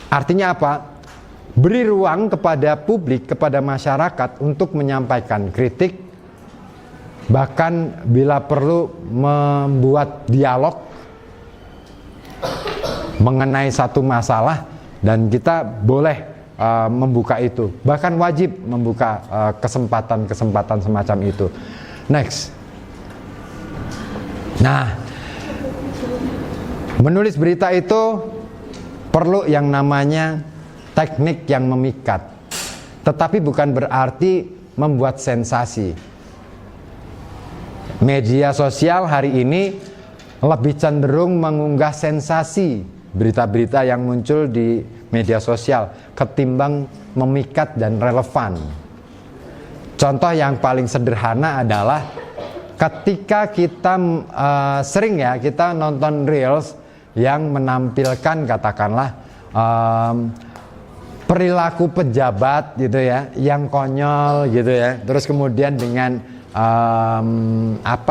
Artinya apa? Beri ruang kepada publik, kepada masyarakat untuk menyampaikan kritik, bahkan bila perlu membuat dialog mengenai satu masalah, dan kita boleh membuka itu, bahkan wajib membuka kesempatan-kesempatan semacam itu. Next. Nah, menulis berita itu perlu yang namanya teknik yang memikat, tetapi bukan berarti membuat sensasi. Media sosial hari ini lebih cenderung mengunggah sensasi, berita-berita yang muncul di media sosial, ketimbang memikat dan relevan. Contoh yang paling sederhana adalah ketika kita sering ya kita nonton reels yang menampilkan katakanlah perilaku pejabat gitu ya, yang konyol gitu ya, terus kemudian dengan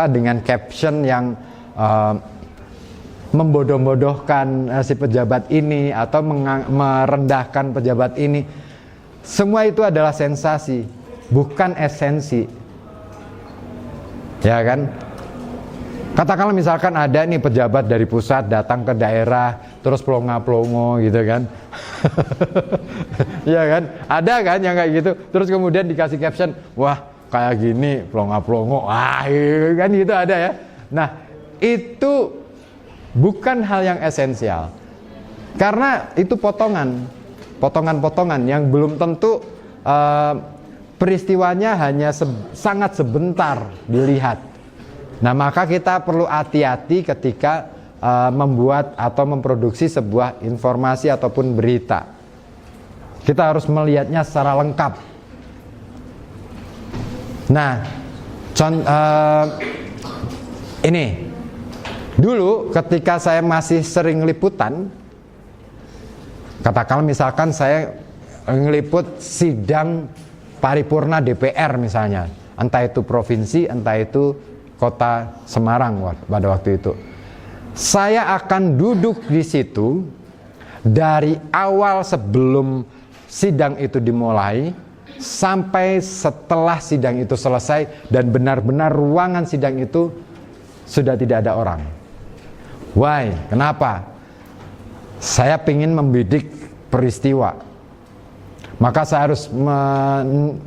dengan caption yang membodoh-bodohkan si pejabat ini atau merendahkan pejabat ini. Semua itu adalah sensasi, bukan esensi. Ya kan? Katakanlah misalkan ada nih pejabat dari pusat datang ke daerah terus pelongo-pelongo gitu kan. Ya kan? Ada kan yang kayak gitu. Terus kemudian dikasih caption, wah kayak gini pelongo-pelongo. Wah kan gitu ada ya. Nah itu bukan hal yang esensial, karena itu potongan-potongan yang belum tentu peristiwanya hanya sangat sebentar dilihat. Nah maka kita perlu hati-hati ketika membuat atau memproduksi sebuah informasi ataupun berita. Kita harus melihatnya secara lengkap. Nah, ini dulu ketika saya masih sering liputan, katakanlah misalkan saya ngeliput sidang paripurna DPR misalnya, entah itu provinsi, entah itu kota Semarang pada waktu itu. Saya akan duduk di situ dari awal sebelum sidang itu dimulai sampai setelah sidang itu selesai dan benar-benar ruangan sidang itu sudah tidak ada orang. Why? Kenapa? Saya ingin membidik peristiwa. Maka saya harus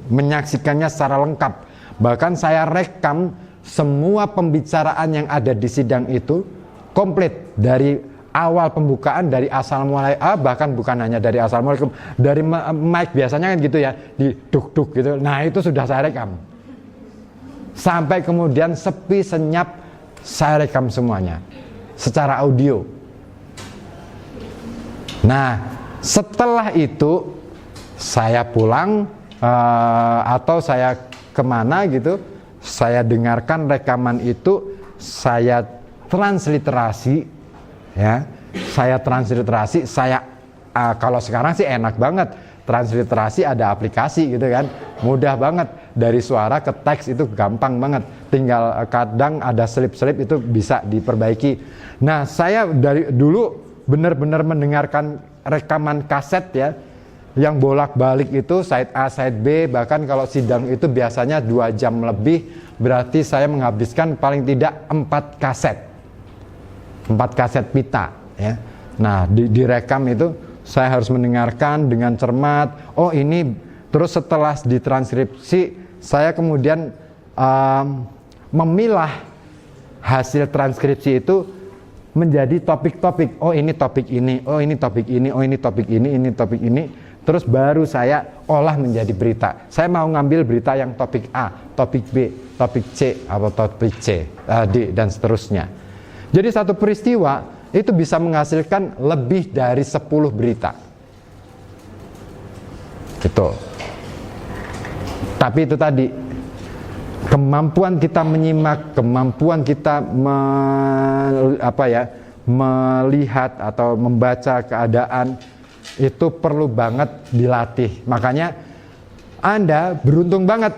menyaksikannya secara lengkap. Bahkan saya rekam semua pembicaraan yang ada di sidang itu komplit dari awal pembukaan, dari asal mulai bahkan bukan hanya dari asal mulai, dari mic biasanya kan gitu ya, di duk-duk gitu. Nah, itu sudah saya rekam. Sampai kemudian sepi senyap saya rekam semuanya secara audio. Nah, setelah itu saya pulang atau saya kemana gitu, saya dengarkan rekaman itu, saya transliterasi, ya, saya kalau sekarang sih enak banget, transliterasi ada aplikasi gitu kan, mudah banget, dari suara ke teks itu gampang banget, tinggal kadang ada selip-selip itu bisa diperbaiki. Nah, saya dari dulu benar-benar mendengarkan rekaman kaset ya, yang bolak-balik itu side A, side B, bahkan kalau sidang itu biasanya 2 jam lebih, berarti saya menghabiskan paling tidak 4 kaset pita ya. Nah, direkam itu saya harus mendengarkan dengan cermat. Oh, ini terus setelah ditranskripsi saya kemudian memilah hasil transkripsi itu menjadi topik-topik. Oh, ini topik ini, oh ini topik ini, oh ini topik ini topik ini. Terus baru saya olah menjadi berita. Saya mau ngambil berita yang topik A, topik B, topik C, atau topik C, D, dan seterusnya. Jadi satu peristiwa itu bisa menghasilkan lebih dari 10 berita. Gitu. Tapi itu tadi, kemampuan kita menyimak, kemampuan kita melihat atau membaca keadaan itu perlu banget dilatih. Makanya Anda beruntung banget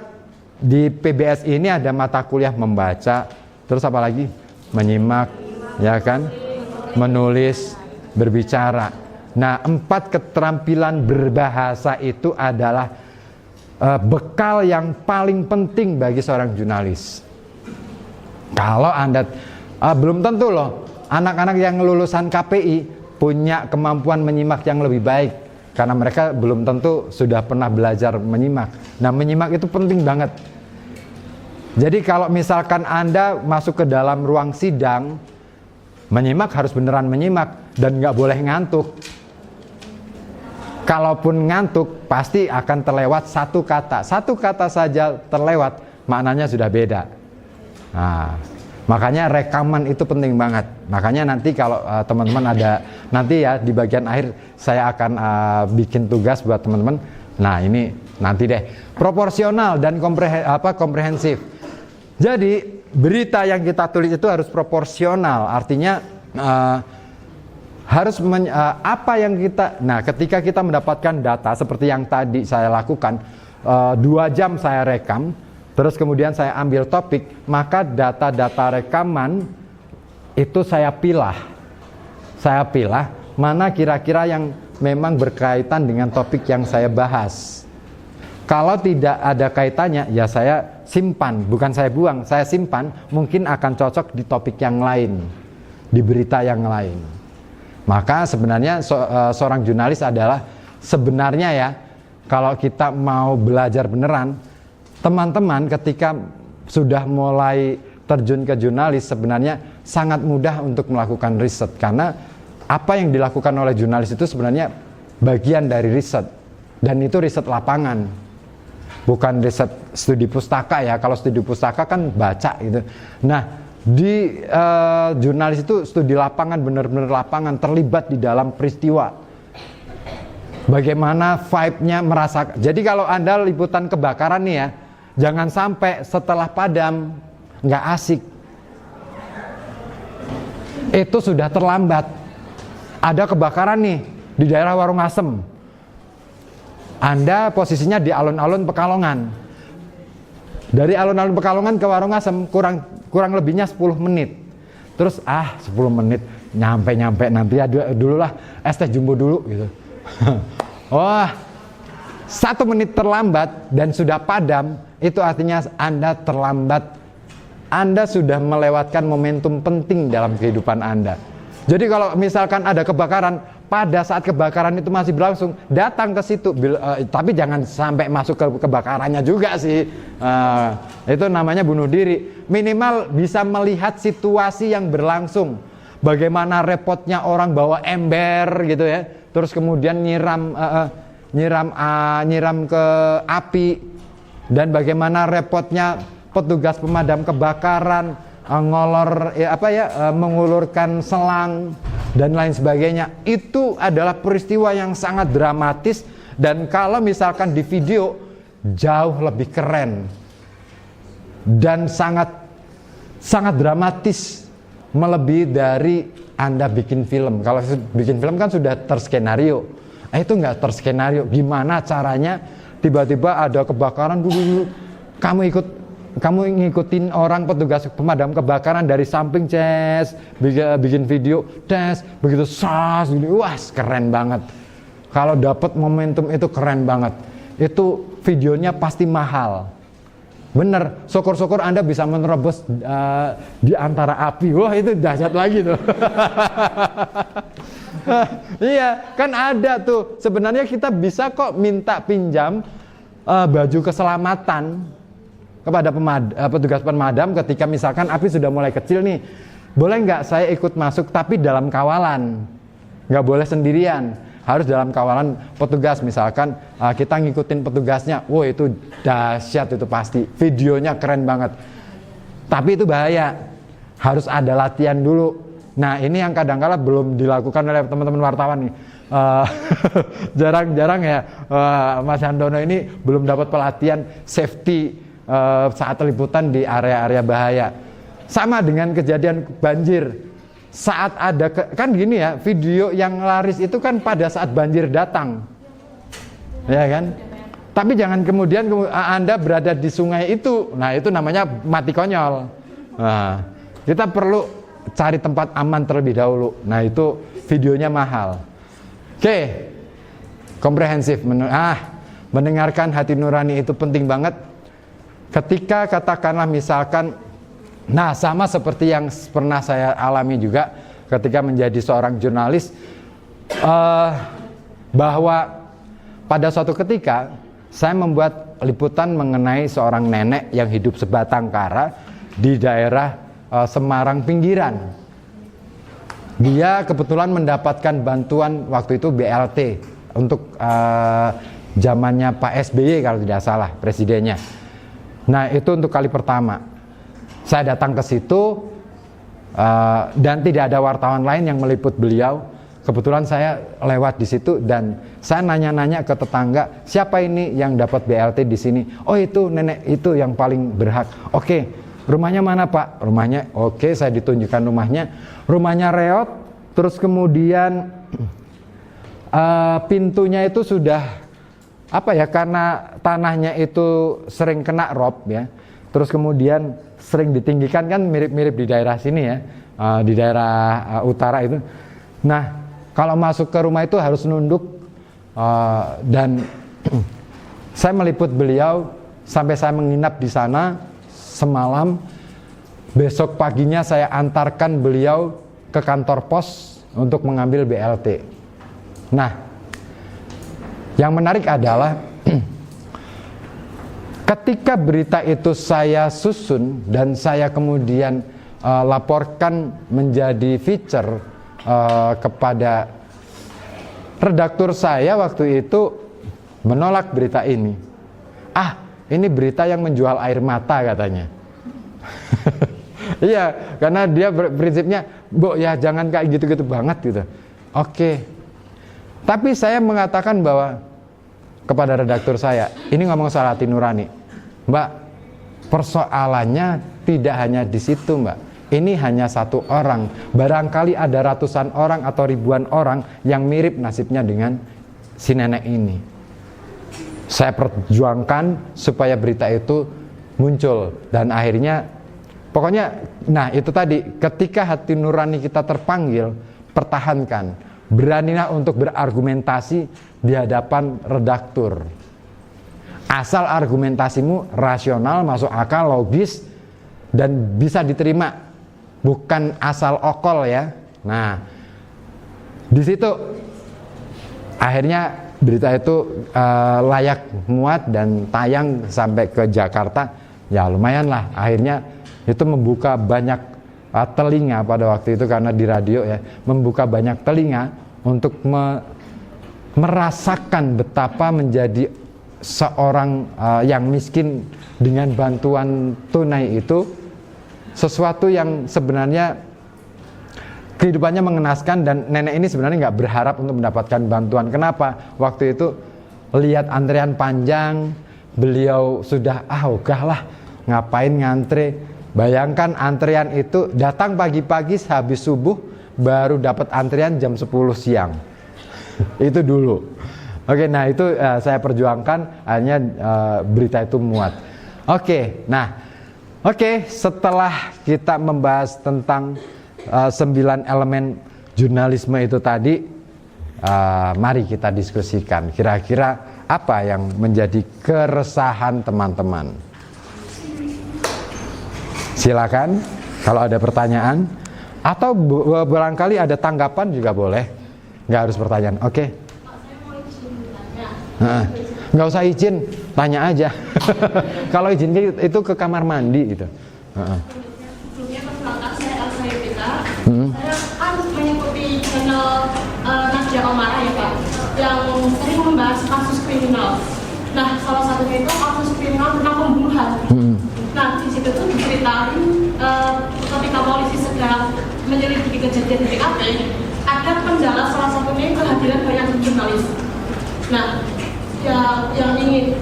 di PBS ini ada mata kuliah membaca, terus apa lagi? Menyimak, ya kan? Menulis, berbicara. Nah, 4 keterampilan berbahasa itu adalah bekal yang paling penting bagi seorang jurnalis. Kalau Anda belum tentu loh anak-anak yang lulusan KPI punya kemampuan menyimak yang lebih baik, karena mereka belum tentu sudah pernah belajar menyimak. Nah, menyimak itu penting banget. Jadi kalau misalkan Anda masuk ke dalam ruang sidang, menyimak harus beneran menyimak dan nggak boleh ngantuk. Kalaupun ngantuk pasti akan terlewat satu kata saja terlewat, maknanya sudah beda. Nah, makanya rekaman itu penting banget. Makanya nanti kalau teman-teman ada, nanti ya di bagian akhir saya akan bikin tugas buat teman-teman. Nah, ini nanti deh, proporsional dan komprehensif. Jadi berita yang kita tulis itu harus proporsional. Artinya harus apa yang kita, nah ketika kita mendapatkan data seperti yang tadi saya lakukan, 2 jam saya rekam, terus kemudian saya ambil topik, maka data-data rekaman itu saya pilah mana kira-kira yang memang berkaitan dengan topik yang saya bahas. Kalau tidak ada kaitannya, ya saya simpan, bukan saya buang, saya simpan, mungkin akan cocok di topik yang lain, di berita yang lain. Maka sebenarnya seorang jurnalis adalah sebenarnya ya, kalau kita mau belajar beneran, teman-teman ketika sudah mulai terjun ke jurnalis sebenarnya sangat mudah untuk melakukan riset, karena apa yang dilakukan oleh jurnalis itu sebenarnya bagian dari riset, dan itu riset lapangan, bukan riset studi pustaka ya. Kalau studi pustaka kan baca gitu. Nah, di jurnalis itu studi lapangan, benar-benar lapangan, terlibat di dalam peristiwa. Bagaimana vibe-nya, merasakan. Jadi kalau Anda liputan kebakaran nih ya, jangan sampai setelah padam nggak asik. Itu sudah terlambat. Ada kebakaran nih di daerah Warung Asem. Anda posisinya di alun-alun Pekalongan. Dari alun-alun Pekalongan ke Warung Asem kurang lebihnya 10 menit. Terus 10 menit nyampe nanti ya dulu lah es teh jumbo dulu gitu. Wah, 1 menit terlambat dan sudah padam, itu artinya Anda terlambat. Anda sudah melewatkan momentum penting dalam kehidupan Anda. Jadi kalau misalkan ada kebakaran, pada saat kebakaran itu masih berlangsung, datang ke situ, tapi jangan sampai masuk ke kebakarannya juga sih. Itu namanya bunuh diri. Minimal bisa melihat situasi yang berlangsung. Bagaimana repotnya orang bawa ember gitu ya, terus kemudian nyiram ke api, dan bagaimana repotnya petugas pemadam kebakaran mengulurkan selang dan lain sebagainya. Itu adalah peristiwa yang sangat dramatis, dan kalau misalkan di video jauh lebih keren dan sangat dramatis, melebihi dari Anda bikin film. Kalau bikin film kan sudah terskenario. Itu nggak terskenario. Gimana caranya tiba-tiba ada kebakaran dulu, kamu ngikutin orang petugas pemadam kebakaran dari samping, bikin video, begitu sas, wah keren banget. Kalau dapat momentum itu keren banget. Itu videonya pasti mahal. Bener, syukur-syukur Anda bisa menerobos di antara api. Wah, itu dahsyat lagi tuh. Iya, kan ada tuh. Sebenarnya kita bisa kok minta pinjam baju keselamatan kepada petugas pemadam ketika misalkan api sudah mulai kecil nih. Boleh nggak saya ikut masuk tapi dalam kawalan? Nggak boleh sendirian, harus dalam kawalan petugas. Misalkan kita ngikutin petugasnya, wow itu dahsyat, itu pasti videonya keren banget. Tapi itu bahaya, harus ada latihan dulu. Nah ini yang kadang-kala belum dilakukan oleh teman-teman wartawan nih. Jarang-jarang ya Mas Handono ini belum dapat pelatihan safety saat liputan di area-area bahaya. Sama dengan kejadian banjir. Saat ada kan gini ya, video yang laris itu kan pada saat banjir datang, ya kan? Tapi jangan kemudian Anda berada di sungai itu, nah itu namanya mati konyol. Nah, kita perlu cari tempat aman terlebih dahulu. Nah itu videonya mahal. Oke, komprehensif. Mendengarkan hati nurani itu penting banget. Ketika katakanlah misalkan, nah sama seperti yang pernah saya alami juga ketika menjadi seorang jurnalis, bahwa pada suatu ketika saya membuat liputan mengenai seorang nenek yang hidup sebatang kara di daerah Semarang pinggiran. Dia kebetulan mendapatkan bantuan waktu itu BLT untuk zamannya Pak SBY kalau tidak salah presidennya. Nah itu untuk kali pertama saya datang ke situ, dan tidak ada wartawan lain yang meliput beliau. Kebetulan saya lewat di situ dan saya nanya-nanya ke tetangga, siapa ini yang dapat BLT di sini? Oh itu nenek itu yang paling berhak. Oke, rumahnya mana Pak? Rumahnya, oke, saya ditunjukkan rumahnya. Rumahnya reot, terus kemudian pintunya itu sudah karena tanahnya itu sering kena rob ya. Terus kemudian sering ditinggikan, kan mirip-mirip di daerah sini ya, di daerah utara itu. Nah, kalau masuk ke rumah itu harus nunduk, dan saya meliput beliau sampai saya menginap di sana semalam. Besok paginya saya antarkan beliau ke kantor pos untuk mengambil BLT. Nah, yang menarik adalah ketika berita itu saya susun dan saya kemudian laporkan menjadi feature kepada redaktur saya, waktu itu menolak berita ini. Ini berita yang menjual air mata katanya. Iya, karena dia prinsipnya, "Bu, ya jangan kayak gitu-gitu banget gitu." Oke. Tapi saya mengatakan bahwa kepada redaktur saya, ini ngomong soal hati nurani, "Mbak, persoalannya tidak hanya di situ, Mbak. Ini hanya satu orang, barangkali ada ratusan orang atau ribuan orang yang mirip nasibnya dengan si nenek ini. Saya perjuangkan supaya berita itu muncul, dan akhirnya pokoknya, nah itu tadi, ketika hati nurani kita terpanggil, pertahankan, beranilah untuk berargumentasi di hadapan redaktur. Asal argumentasimu rasional, masuk akal, logis, dan bisa diterima. Bukan asal okol ya. Nah, di situ akhirnya berita itu layak muat dan tayang sampai ke Jakarta. Ya lumayan lah. Akhirnya itu membuka banyak telinga pada waktu itu, karena di radio ya, membuka banyak telinga untuk merasakan betapa menjadi seorang yang miskin dengan bantuan tunai itu sesuatu yang sebenarnya kehidupannya mengenaskan, dan nenek ini sebenarnya nggak berharap untuk mendapatkan bantuan. Kenapa? Waktu itu lihat antrian panjang, beliau sudah ogahlah ngapain ngantri. Bayangkan antrian itu datang pagi-pagi habis subuh, baru dapat antrian jam 10 siang. Itu dulu. Oke, nah itu saya perjuangkan, hanya berita itu muat. Oke, setelah kita membahas tentang 9 elemen jurnalisme itu tadi, mari kita diskusikan kira-kira apa yang menjadi keresahan teman-teman. Silakan kalau ada pertanyaan, atau barangkali ada tanggapan juga boleh, nggak harus pertanyaan. Oke. Nggak usah izin, tanya aja. Kalau izin itu ke kamar mandi gitu. Sebelumnya perkenalkan, saya Elsa Yudhita. Saya kan mengikuti channel Nadia Omara ya Pak, yang sering membahas kasus kriminal. Nah, salah satunya itu kasus kriminal tentang pembunuhan. Nah, di situ tuh diceritain ketika polisi sedang menyelidiki kejadian di TKP, ada kendala, salah satunya kehadiran banyak jurnalis. Nah, yang ingin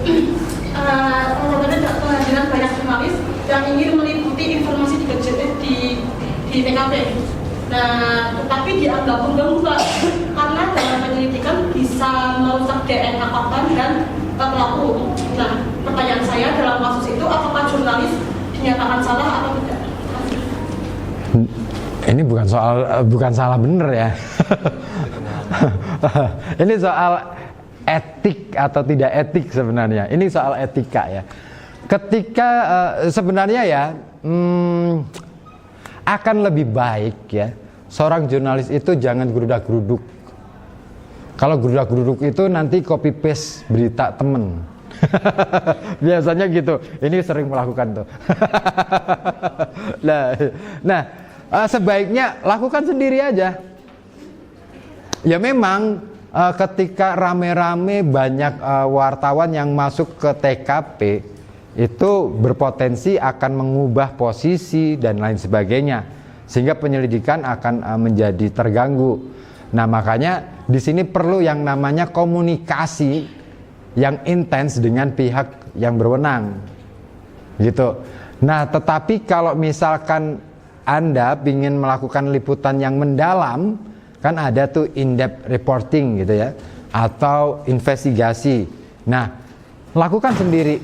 kehadiran banyak jurnalis yang ingin meliputi informasi di TKP. Nah, tetapi dianggap mengganggu Pak, karena dalam penyelidikan bisa merusak DNA korban dan pelaku. Nah, pertanyaan saya dalam kasus itu, apakah jurnalis dinyatakan salah atau tidak? Ini bukan salah bener ya. Ini soal etik atau tidak etik sebenarnya. Ini soal etika ya. Ketika sebenarnya ya akan lebih baik ya seorang jurnalis itu jangan gerudak-geruduk. Kalau gerudak-geruduk itu nanti copy paste berita temen. Biasanya gitu. Ini sering melakukan tuh. Nah, sebaiknya lakukan sendiri aja. Ya memang ketika rame-rame banyak wartawan yang masuk ke TKP, itu berpotensi akan mengubah posisi dan lain sebagainya, sehingga penyelidikan akan menjadi terganggu. Nah, makanya di sini perlu yang namanya komunikasi yang intens dengan pihak yang berwenang, gitu. Nah, tetapi kalau misalkan Anda ingin melakukan liputan yang mendalam, kan ada tuh in-depth reporting gitu ya, atau investigasi. Nah, lakukan sendiri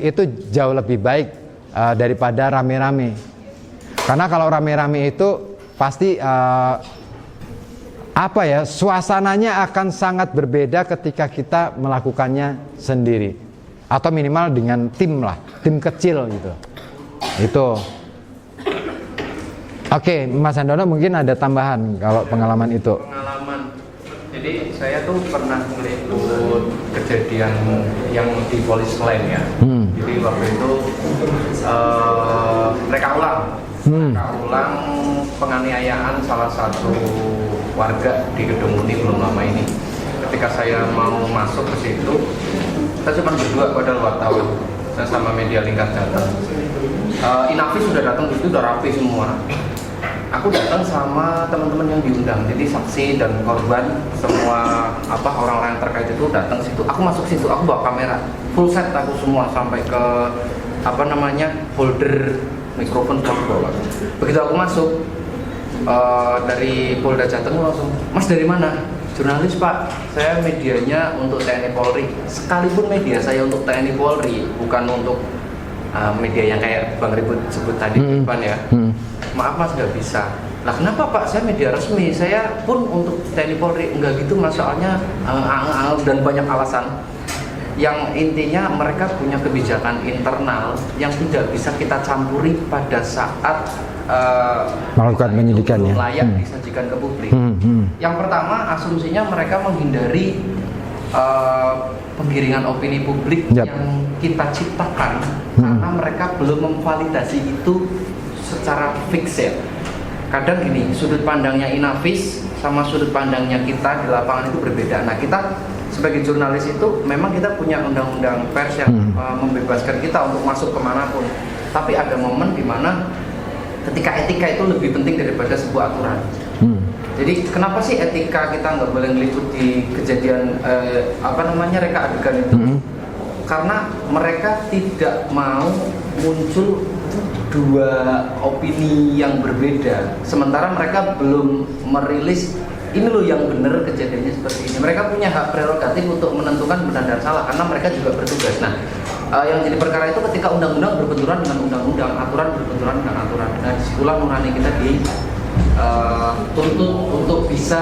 itu jauh lebih baik daripada rame-rame. Karena kalau rame-rame itu pasti suasananya akan sangat berbeda ketika kita melakukannya sendiri, atau minimal dengan tim kecil gitu. Itu. Oke, Mas Handono mungkin ada tambahan kalau pengalaman itu. Jadi saya tuh pernah meliput kejadian yang di Polis Lain ya. Jadi waktu itu reka ulang penganiayaan salah satu warga di Gedung Muni belum lama ini. Ketika saya mau masuk ke situ, saya cuma berdua pada wartawan. Saya sama media lingkar datang. Inavis sudah datang, itu udah rapi semua. Aku datang sama teman-teman yang diundang, jadi saksi dan korban, semua orang-orang yang terkait itu datang situ. Aku masuk situ, aku bawa kamera, full set aku semua sampai ke holder mikrofon bawa. Begitu aku masuk dari Polda Jateng langsung, Mas dari mana? Jurnalis Pak, saya medianya untuk TNI Polri. Sekalipun media saya untuk TNI Polri, bukan untuk media yang kayak Bang Ribut sebut tadi depan ya. Maaf Mas nggak bisa. Lah kenapa Pak? Saya media resmi, saya pun untuk TNI Polri. Enggak gitu Mas, soalnya dan banyak alasan. Yang intinya mereka punya kebijakan internal yang tidak bisa kita campuri pada saat melakukan penyidikan ya. Layak disajikan ke publik. Yang pertama, asumsinya mereka menghindari penggiringan opini publik yang kita ciptakan karena mereka belum memvalidasi itu secara fix ya. Kadang gini, sudut pandangnya Inavis sama sudut pandangnya kita di lapangan itu berbeda. Nah, kita sebagai jurnalis itu memang kita punya undang-undang pers yang membebaskan kita untuk masuk kemanapun. Tapi ada momen di mana ketika etika itu lebih penting daripada sebuah aturan. Jadi kenapa sih etika kita nggak boleh meliput di kejadian reka adegan itu? Karena mereka tidak mau muncul dua opini yang berbeda. Sementara mereka belum merilis ini loh yang benar kejadiannya seperti ini. Mereka punya hak prerogatif untuk menentukan benar dan salah karena mereka juga bertugas. Nah, yang jadi perkara itu ketika undang-undang berbenturan dengan undang-undang, aturan berbenturan dengan aturan. Nah, disitulah nurani kita dituntut untuk bisa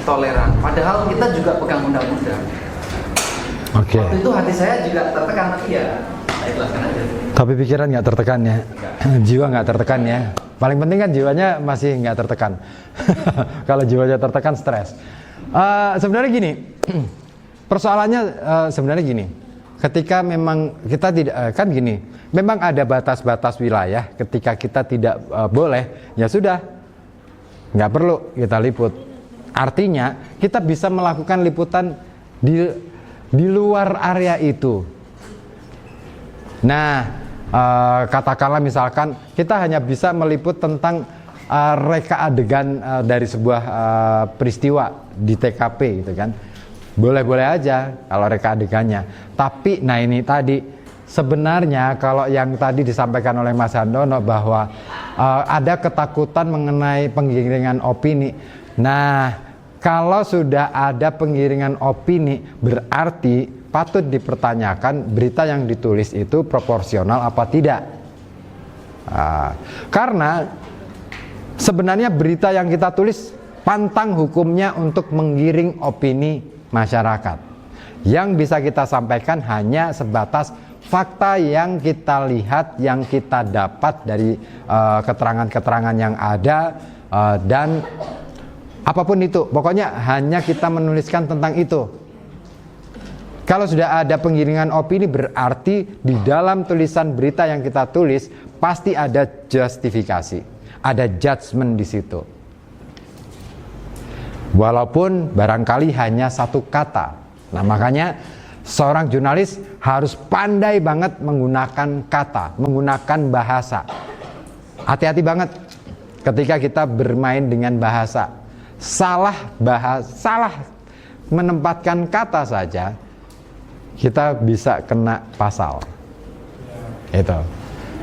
toleran. Padahal kita juga pegang undang-undang. Oke. Waktu itu hati saya juga tertekan, tapi ya saya ikhlaskan aja. Tapi pikiran nggak tertekan ya, jiwa nggak tertekan ya. Paling penting kan jiwanya masih nggak tertekan. Kalau jiwanya tertekan, stres. Sebenarnya gini, persoalannya sebenarnya gini. Ketika memang kita tidak kan gini, memang ada batas-batas wilayah. Ketika kita tidak boleh, ya sudah, nggak perlu kita liput. Artinya kita bisa melakukan liputan di luar area itu. Nah, katakanlah misalkan kita hanya bisa meliput tentang reka adegan dari sebuah peristiwa di TKP gitu kan. Boleh-boleh aja kalau reka adegannya. Tapi nah ini tadi sebenarnya kalau yang tadi disampaikan oleh Mas Handono bahwa ada ketakutan mengenai penggiringan opini. Nah, kalau sudah ada penggiringan opini berarti patut dipertanyakan berita yang ditulis itu proporsional apa tidak. Karena sebenarnya berita yang kita tulis pantang hukumnya untuk menggiring opini masyarakat. Yang bisa kita sampaikan hanya sebatas fakta yang kita lihat, yang kita dapat dari keterangan-keterangan yang ada dan apapun itu. Pokoknya hanya kita menuliskan tentang itu. Kalau sudah ada penggiringan opini berarti di dalam tulisan berita yang kita tulis pasti ada justifikasi, ada judgement di situ. Walaupun barangkali hanya satu kata. Nah, makanya seorang jurnalis harus pandai banget menggunakan kata, menggunakan bahasa. Hati-hati banget ketika kita bermain dengan bahasa. Salah menempatkan kata saja kita bisa kena pasal. Itu.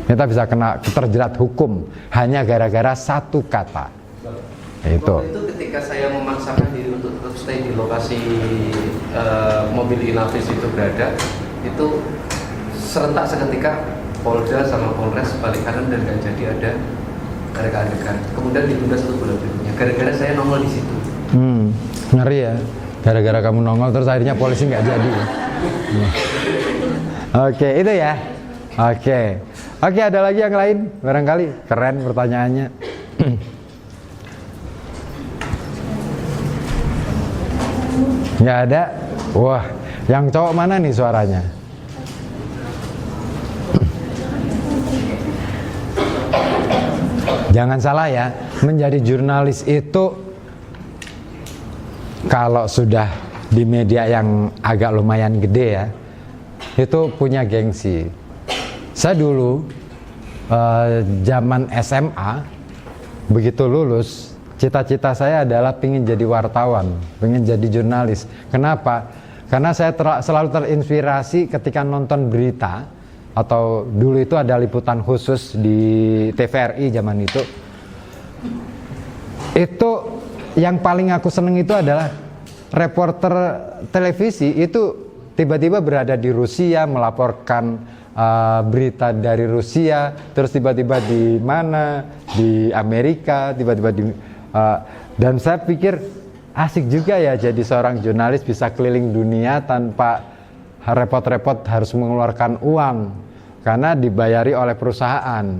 Kita bisa kena terjerat hukum hanya gara-gara satu kata. Itu. Waktu itu ketika saya memaksakan diri untuk tetap stay di lokasi mobil Inavis itu berada, itu serentak seketika Polda sama Polres balik kanan dan gak jadi ada reka adegan. Kemudian ditunda 1 bulan berikutnya. Gara-gara saya nongol di situ. Ngeri ya. Gara-gara kamu nongol terus akhirnya polisi nggak jadi. Oke, itu ya. Oke, ada lagi yang lain? Barangkali keren pertanyaannya. Nggak ada? Wah, yang cowok mana nih suaranya? Jangan salah ya, menjadi jurnalis itu kalau sudah di media yang agak lumayan gede ya, itu punya gengsi. Saya dulu zaman SMA, begitu lulus, cita-cita saya adalah pengen jadi wartawan, pengen jadi jurnalis. Kenapa? Karena saya selalu terinspirasi ketika nonton berita atau dulu itu ada liputan khusus di TVRI zaman itu yang paling aku seneng itu adalah reporter televisi itu tiba-tiba berada di Rusia melaporkan berita dari Rusia, terus tiba-tiba di mana di Amerika, tiba-tiba dan saya pikir asik juga ya jadi seorang jurnalis bisa keliling dunia tanpa repot-repot harus mengeluarkan uang karena dibayari oleh perusahaan,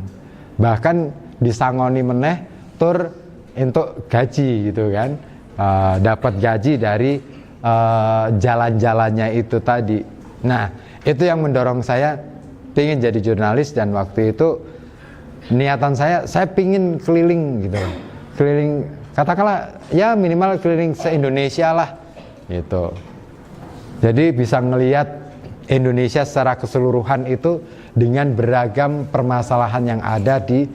bahkan disangoni meneh tur untuk gaji gitu kan, dapat gaji dari jalan-jalannya itu tadi. Nah itu yang mendorong saya pingin jadi jurnalis, dan waktu itu niatan saya pingin keliling gitu, keliling katakanlah ya minimal keliling se-Indonesia lah gitu. Jadi bisa ngelihat Indonesia secara keseluruhan itu dengan beragam permasalahan yang ada di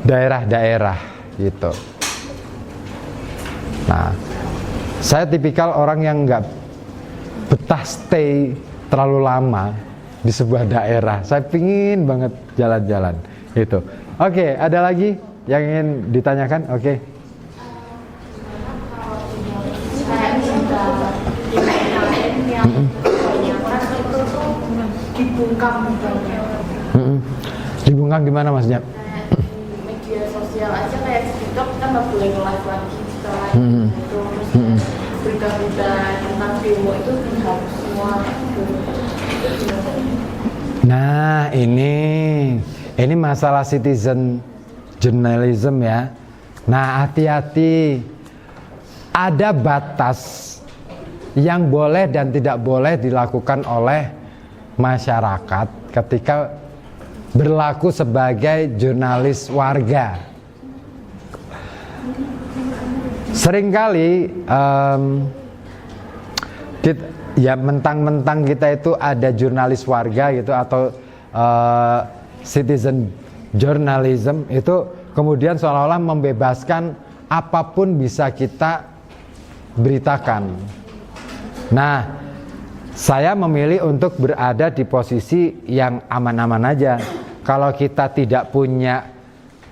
daerah-daerah gitu. Nah, saya tipikal orang yang nggak betah stay terlalu lama di sebuah daerah. Saya pingin banget jalan-jalan itu. Oke, ada lagi yang ingin ditanyakan? Oke. Dibungkam gimana maksudnya? Media sosial aja kayak TikTok kita nggak boleh nge-live lagi setelah itu, terus berita-berita tentang demo itu dihapus semua. Nah ini masalah citizen journalism ya. Nah hati-hati, ada batas yang boleh dan tidak boleh dilakukan oleh masyarakat ketika berlaku sebagai jurnalis warga. Seringkali ya mentang-mentang kita itu ada jurnalis warga gitu atau citizen journalism itu kemudian seolah-olah membebaskan apapun bisa kita beritakan. Nah, saya memilih untuk berada di posisi yang aman-aman aja. Kalau kita tidak punya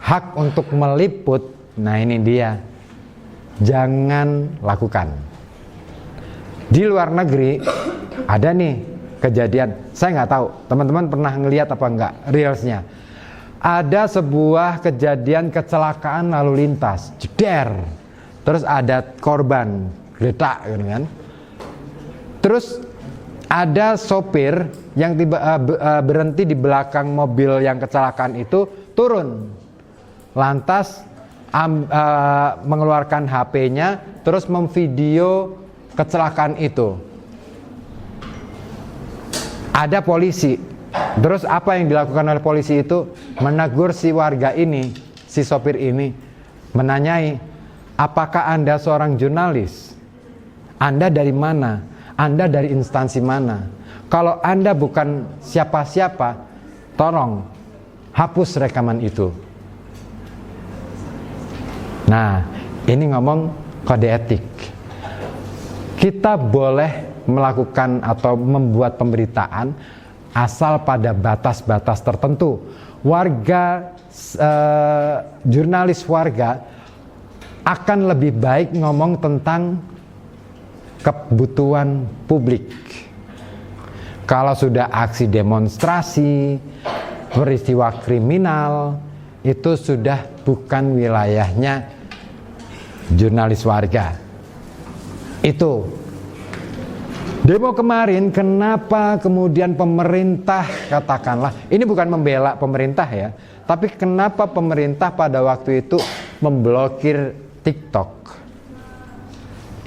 hak untuk meliput, nah ini dia, jangan lakukan. Di luar negeri ada nih kejadian, saya nggak tahu teman-teman pernah ngelihat apa enggak reelsnya. Ada sebuah kejadian kecelakaan lalu lintas, jeder, terus ada korban, geletak gitu kan. Terus ada sopir yang berhenti di belakang mobil yang kecelakaan itu, turun, lantas mengeluarkan HP-nya, terus memvideo kecelakaan itu. Ada polisi, terus apa yang dilakukan oleh polisi itu? Menegur si warga ini, si sopir ini, menanyai, apakah Anda seorang jurnalis? Anda dari mana? Anda dari instansi mana? Kalau Anda bukan siapa-siapa, tolong hapus rekaman itu. Nah, ini ngomong kode etik. Kita boleh melakukan atau membuat pemberitaan asal pada batas-batas tertentu. Warga, jurnalis warga akan lebih baik ngomong tentang kebutuhan publik. Kalau sudah aksi demonstrasi, peristiwa kriminal, itu sudah bukan wilayahnya jurnalis warga. Itu demo kemarin, kenapa kemudian pemerintah, katakanlah, ini bukan membela pemerintah ya, tapi kenapa pemerintah pada waktu itu memblokir TikTok?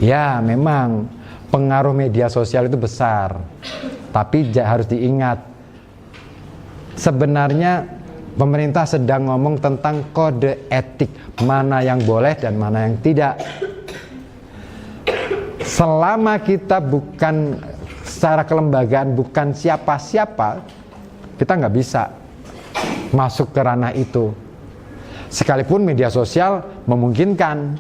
Ya memang pengaruh media sosial itu besar, tapi harus diingat, sebenarnya pemerintah sedang ngomong tentang kode etik, mana yang boleh dan mana yang tidak. Selama kita bukan secara kelembagaan, bukan siapa-siapa, kita nggak bisa masuk ke ranah itu. Sekalipun media sosial memungkinkan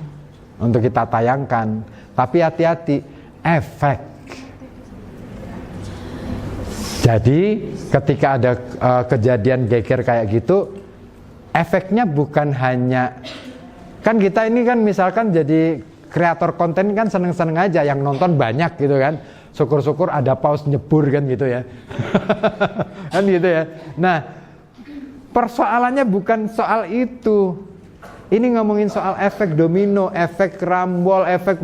untuk kita tayangkan, tapi hati-hati, efek. Jadi ketika ada kejadian geger kayak gitu, efeknya bukan hanya, kan kita ini kan misalkan jadi kreator konten kan seneng-seneng aja, yang nonton banyak gitu kan, syukur-syukur ada paus nyebur kan gitu ya. Kan gitu ya. Nah, persoalannya bukan soal itu. Ini ngomongin soal efek domino, efek rambol, efek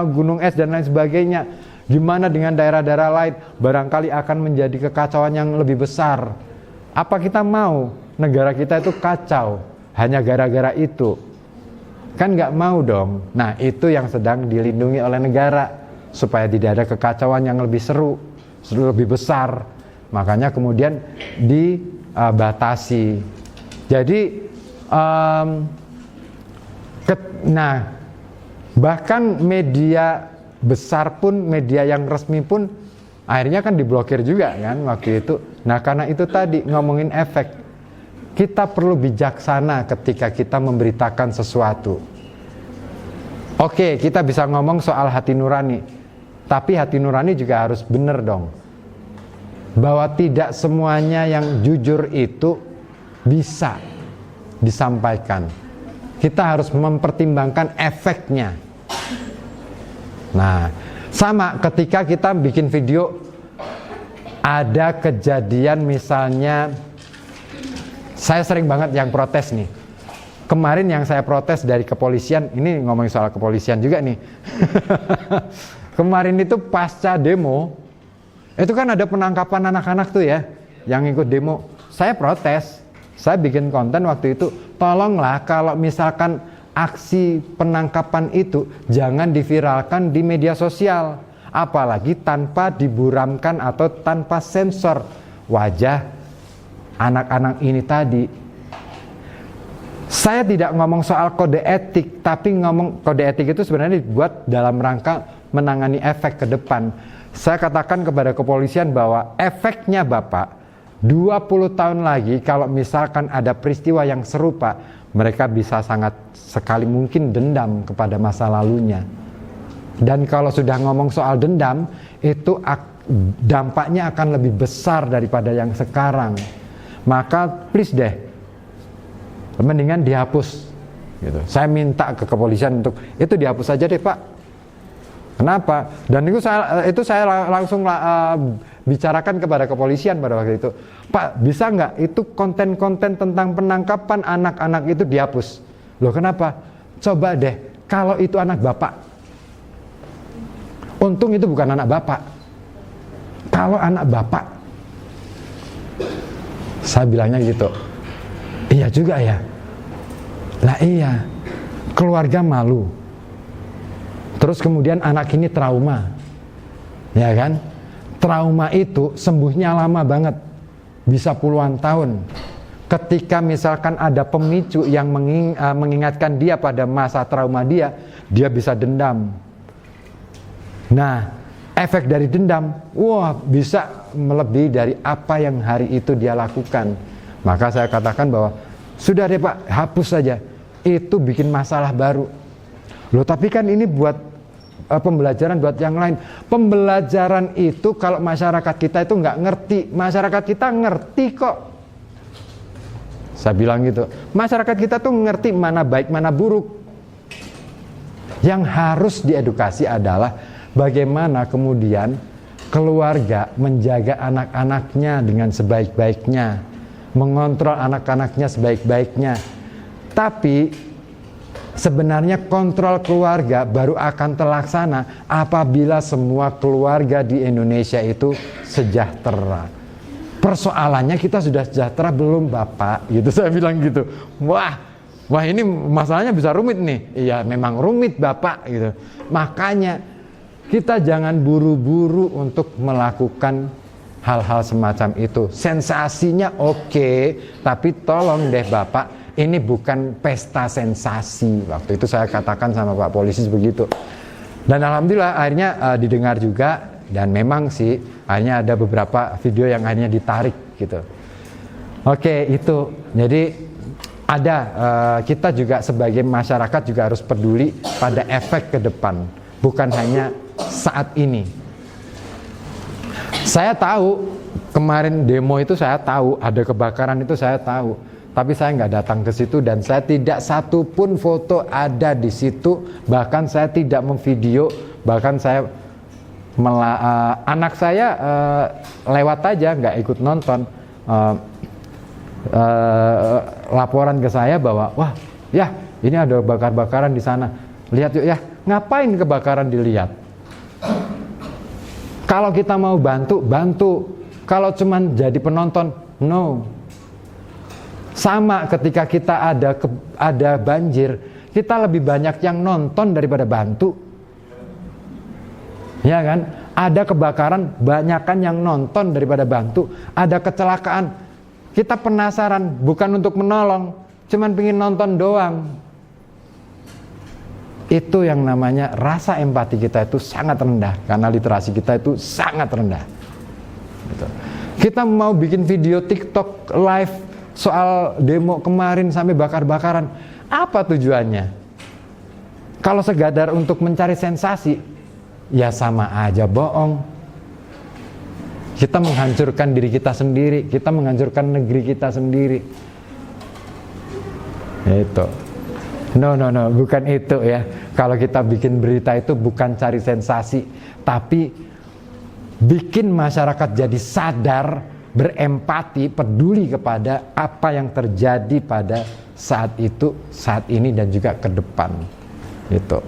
gunung es dan lain sebagainya. Gimana dengan daerah-daerah lain? Barangkali akan menjadi kekacauan yang lebih besar. Apa kita mau negara kita itu kacau hanya gara-gara itu? Kan nggak mau dong. Nah, itu yang sedang dilindungi oleh negara supaya tidak ada kekacauan yang lebih seru, lebih besar. Makanya kemudian dibatasi. Jadi nah, bahkan media besar pun, media yang resmi pun akhirnya kan diblokir juga kan waktu itu. Nah, karena itu tadi ngomongin efek, kita perlu bijaksana ketika kita memberitakan sesuatu. Oke, kita bisa ngomong soal hati nurani, tapi hati nurani juga harus benar dong, bahwa tidak semuanya yang jujur itu bisa disampaikan. Kita harus mempertimbangkan efeknya. Nah, sama ketika kita bikin video, ada kejadian misalnya, saya sering banget yang protes nih. Kemarin yang saya protes dari kepolisian, ini ngomongin soal kepolisian juga nih. Kemarin itu pasca demo, itu kan ada penangkapan anak-anak tuh ya, yang ikut demo. Saya protes, saya bikin konten waktu itu, tolonglah kalau misalkan aksi penangkapan itu jangan diviralkan di media sosial, apalagi tanpa diburamkan atau tanpa sensor wajah anak-anak ini tadi. Saya tidak ngomong soal kode etik, tapi ngomong kode etik itu sebenarnya dibuat dalam rangka menangani efek ke depan. Saya katakan kepada kepolisian bahwa efeknya Bapak 20 tahun lagi kalau misalkan ada peristiwa yang serupa, mereka bisa sangat sekali mungkin dendam kepada masa lalunya. Dan kalau sudah ngomong soal dendam, itu dampaknya akan lebih besar daripada yang sekarang. Maka please deh, mendingan dihapus gitu. Saya minta ke kepolisian untuk itu dihapus saja deh Pak. Kenapa? Dan itu saya langsung bicarakan kepada kepolisian pada waktu itu. Pak, bisa nggak itu konten-konten tentang penangkapan anak-anak itu dihapus? Loh kenapa? Coba deh, kalau itu anak Bapak. Untung itu bukan anak Bapak. Kalau anak Bapak, saya bilangnya gitu. Iya juga ya. Lah iya, keluarga malu. Terus kemudian anak ini trauma. Ya kan? Trauma itu sembuhnya lama banget. Bisa puluhan tahun. Ketika misalkan ada pemicu yang mengingatkan dia pada masa trauma dia bisa dendam. Nah, efek dari dendam, wah bisa melebihi dari apa yang hari itu dia lakukan. Maka saya katakan bahwa sudah deh Pak, hapus saja. Itu bikin masalah baru. Loh tapi kan ini buat pembelajaran buat yang lain. Pembelajaran itu kalau masyarakat kita itu nggak ngerti. Masyarakat kita ngerti kok. Saya bilang gitu. Masyarakat kita tuh ngerti mana baik mana buruk. Yang harus diedukasi adalah bagaimana kemudian keluarga menjaga anak-anaknya dengan sebaik-baiknya, mengontrol anak-anaknya sebaik-baiknya. Tapi sebenarnya kontrol keluarga baru akan terlaksana apabila semua keluarga di Indonesia itu sejahtera. Persoalannya kita sudah sejahtera belum Bapak? Gitu saya bilang gitu. Wah ini masalahnya bisa rumit nih. Iya memang rumit Bapak gitu. Makanya kita jangan buru-buru untuk melakukan hal-hal semacam itu. Sensasinya oke, tapi tolong deh Bapak, ini bukan pesta sensasi. Waktu itu saya katakan sama Pak Polisi begitu. Dan alhamdulillah akhirnya didengar juga. Dan memang sih akhirnya ada beberapa video yang akhirnya ditarik gitu. Oke itu. Jadi ada kita juga sebagai masyarakat juga harus peduli pada efek ke depan. Bukan hanya saat ini. Saya tahu kemarin demo itu saya tahu, ada kebakaran itu saya tahu, tapi saya nggak datang ke situ dan saya tidak satu pun foto ada di situ, bahkan saya tidak memvideo, bahkan saya anak saya lewat aja, nggak ikut nonton, laporan ke saya bahwa wah ya ini ada bakar-bakaran di sana, lihat yuk ya. Ngapain kebakaran dilihat? Kalau kita mau bantu, bantu. Kalau cuman jadi penonton, no. Sama ketika kita ada banjir, kita lebih banyak yang nonton daripada bantu. Ya kan? Ada kebakaran, banyakan yang nonton daripada bantu. Ada kecelakaan, kita penasaran, bukan untuk menolong, cuman pengen nonton doang. Itu yang namanya rasa empati kita itu sangat rendah, karena literasi kita itu sangat rendah gitu. Kita mau bikin video TikTok live soal demo kemarin sampai bakar-bakaran, apa tujuannya? Kalau sekadar untuk mencari sensasi, ya sama aja bohong. Kita menghancurkan diri kita sendiri, kita menghancurkan negeri kita sendiri. Itu. No, bukan itu ya. Kalau kita bikin berita itu bukan cari sensasi, tapi bikin masyarakat jadi sadar, berempati, peduli kepada apa yang terjadi pada saat itu, saat ini dan juga ke depan. Gitu.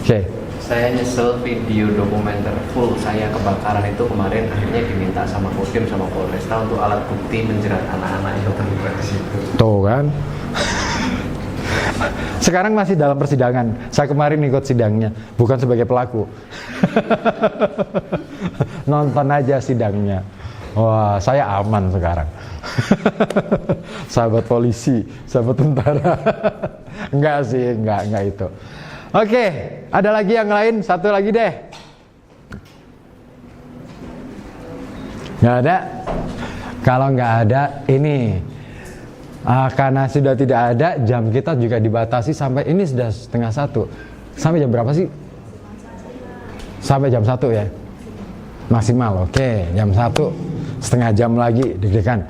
Oke. Saya nyesel video dokumenter full saya kebakaran itu kemarin akhirnya diminta sama Kodim sama Polresta untuk alat bukti menjerat anak-anak yang terlibat di situ. Tuh kan. Sekarang masih dalam persidangan. Saya kemarin ikut sidangnya, bukan sebagai pelaku. Nonton aja sidangnya. Wah, saya aman sekarang. Sahabat polisi, sahabat tentara. Enggak sih, enggak itu. Oke, ada lagi yang lain? Satu lagi deh. Nggak ada? Kalau nggak ada, ini karena sudah tidak ada, jam kita juga dibatasi sampai ini sudah 12:30. Sampai jam berapa sih? Sampai jam 1 ya? Maksimal, oke. Jam 1, setengah jam lagi, deg-degan.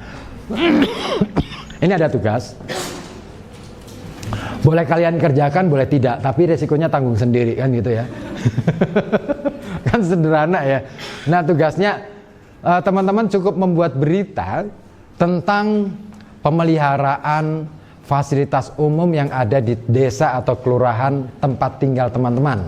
Ini ada tugas. Boleh kalian kerjakan, boleh tidak, tapi resikonya tanggung sendiri, kan gitu ya. Kan sederhana ya. Nah, tugasnya teman-teman cukup membuat berita tentang pemeliharaan fasilitas umum yang ada di desa atau kelurahan tempat tinggal teman-teman.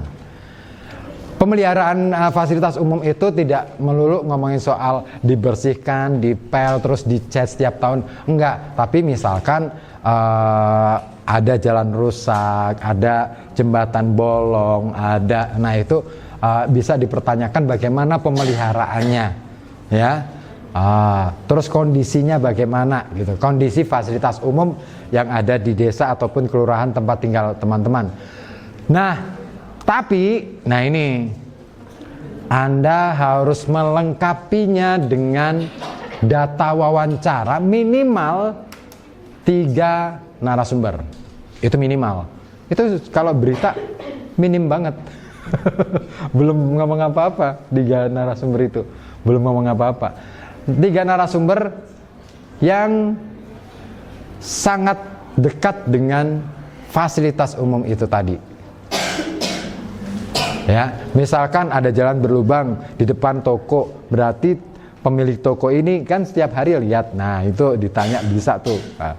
Pemeliharaan fasilitas umum itu tidak melulu ngomongin soal dibersihkan, dipel, terus dicat setiap tahun, enggak. Tapi misalkan ada jalan rusak, ada jembatan bolong, nah itu bisa dipertanyakan bagaimana pemeliharaannya, ya. Terus kondisinya bagaimana, gitu. Kondisi fasilitas umum yang ada di desa ataupun kelurahan tempat tinggal teman-teman. Nah, tapi, nah ini, Anda harus melengkapinya dengan data wawancara minimal 3 narasumber. Itu minimal. Itu kalau berita minim banget. Belum ngomong apa-apa 3 narasumber itu. Belum ngomong apa-apa. 3 narasumber yang sangat dekat dengan fasilitas umum itu tadi. Ya, misalkan ada jalan berlubang di depan toko, berarti pemilik toko ini kan setiap hari lihat. Nah, itu ditanya bisa tuh. Nah,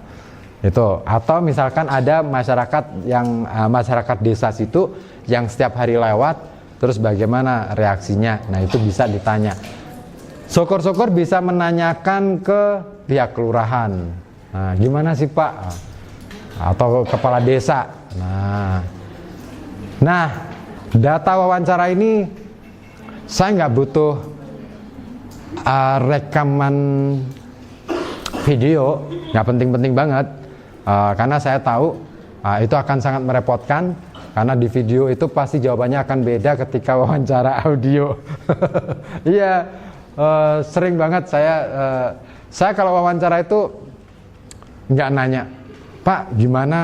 itu. Atau misalkan ada masyarakat yang masyarakat desa situ yang setiap hari lewat, terus bagaimana reaksinya? Nah, itu bisa ditanya. Syukur-syukur bisa menanyakan ke pihak kelurahan. Nah, gimana sih Pak? Atau kepala desa. Nah, data wawancara ini saya nggak butuh rekaman video, nggak penting-penting banget, karena saya tahu itu akan sangat merepotkan, karena di video itu pasti jawabannya akan beda ketika wawancara audio. Iya, sering banget saya kalau wawancara itu nggak nanya, Pak, gimana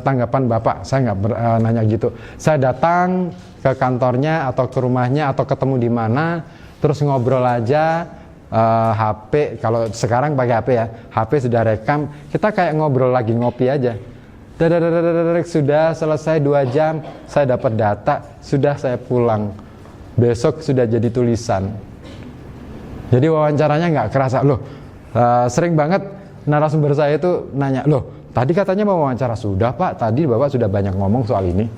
tanggapan Bapak? Saya nggak nanya gitu. Saya datang ke kantornya atau ke rumahnya atau ketemu di mana, terus ngobrol aja. HP, kalau sekarang pakai HP ya, HP sudah rekam, kita kayak ngobrol lagi, ngopi aja. Sudah selesai 2 jam, saya dapat data, sudah saya pulang. Besok sudah jadi tulisan. Jadi wawancaranya nggak kerasa. Loh, sering banget narasumber saya itu nanya, loh tadi katanya mau wawancara. Sudah Pak, tadi Bapak sudah banyak ngomong soal ini.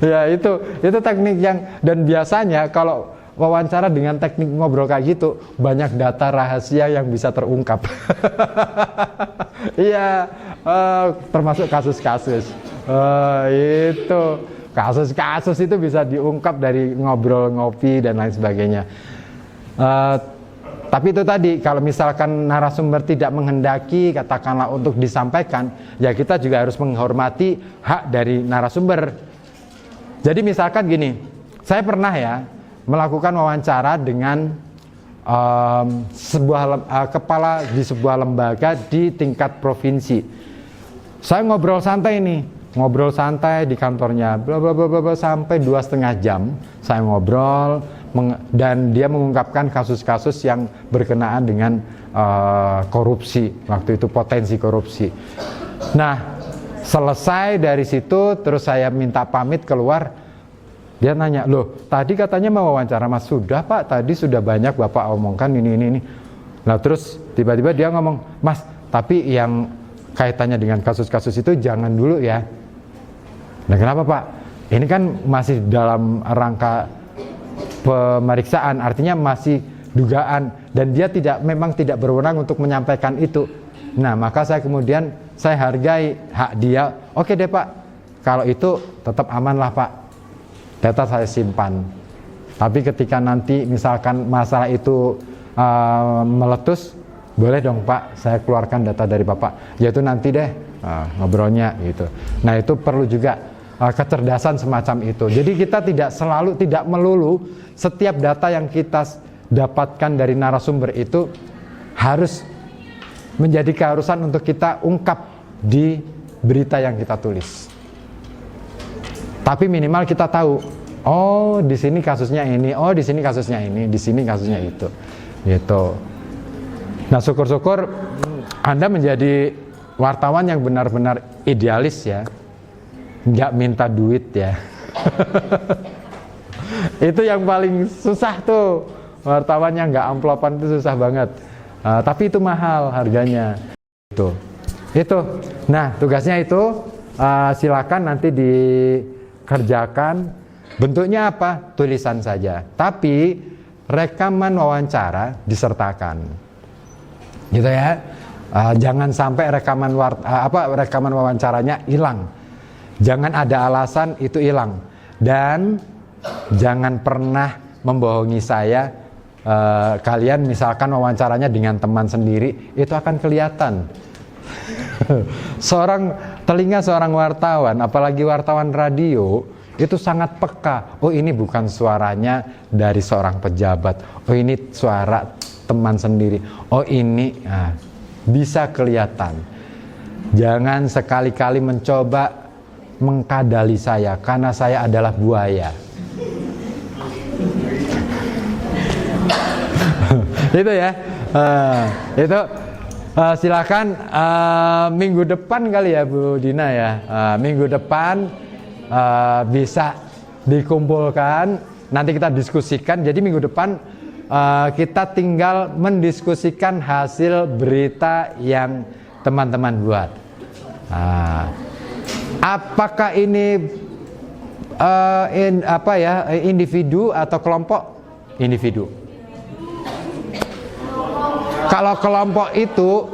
Ya itu teknik yang, dan biasanya kalau wawancara dengan teknik ngobrol kayak gitu, banyak data rahasia yang bisa terungkap. Iya, termasuk kasus-kasus. Itu kasus-kasus itu bisa diungkap dari ngobrol, ngopi dan lain sebagainya. Tapi itu tadi, kalau misalkan narasumber tidak menghendaki katakanlah untuk disampaikan, ya kita juga harus menghormati hak dari narasumber. Jadi misalkan gini, saya pernah ya melakukan wawancara dengan kepala di sebuah lembaga di tingkat provinsi. Saya ngobrol santai nih, ngobrol santai di kantornya, bla bla bla bla sampai 2,5 jam. Saya ngobrol dan dia mengungkapkan kasus-kasus yang berkenaan dengan korupsi, waktu itu potensi korupsi. Nah, selesai dari situ, terus saya minta pamit keluar. Dia nanya, loh tadi katanya mau wawancara Mas. Sudah Pak, tadi sudah banyak Bapak omongkan ini. Nah terus tiba-tiba dia ngomong, Mas tapi yang kaitannya dengan kasus-kasus itu jangan dulu ya. Nah kenapa Pak? Ini kan masih dalam rangka pemeriksaan, artinya masih dugaan, dan dia memang tidak berwenang untuk menyampaikan itu. Nah maka saya hargai hak dia. Oke deh Pak, kalau itu tetap aman lah Pak, data saya simpan. Tapi ketika nanti misalkan masalah itu meletus, boleh dong Pak saya keluarkan data dari Bapak. Yaitu nanti deh ngobrolnya gitu. Nah itu perlu juga kecerdasan semacam itu. Jadi kita tidak melulu setiap data yang kita dapatkan dari narasumber itu harus menjadi keharusan untuk kita ungkap di berita yang kita tulis. Tapi minimal kita tahu, oh di sini kasusnya ini, oh di sini kasusnya ini, di sini kasusnya itu, gitu. Nah syukur-syukur Anda menjadi wartawan yang benar-benar idealis ya, nggak minta duit ya. Itu yang paling susah tuh, wartawan yang nggak amplopan itu susah banget. Tapi itu mahal harganya. Itu. Nah tugasnya itu silakan nanti dikerjakan. Bentuknya apa? Tulisan saja. Tapi rekaman wawancara disertakan. Gitu ya. Jangan sampai rekaman wawancaranya hilang. Jangan ada alasan itu hilang. Dan jangan pernah membohongi saya. Kalian misalkan wawancaranya dengan teman sendiri, itu akan kelihatan. Telinga seorang wartawan, apalagi wartawan radio, itu sangat peka. Oh ini bukan suaranya dari seorang pejabat. Oh ini suara teman sendiri. Oh ini bisa kelihatan. Jangan sekali-kali mencoba mengkadali saya, karena saya adalah buaya. Itu ya. Itu silakan minggu depan kali ya Bu Dina ya. Minggu depan bisa dikumpulkan, nanti kita diskusikan. Jadi minggu depan kita tinggal mendiskusikan hasil berita yang teman-teman buat. Apakah ini individu atau kelompok? Individu. Kalau kelompok itu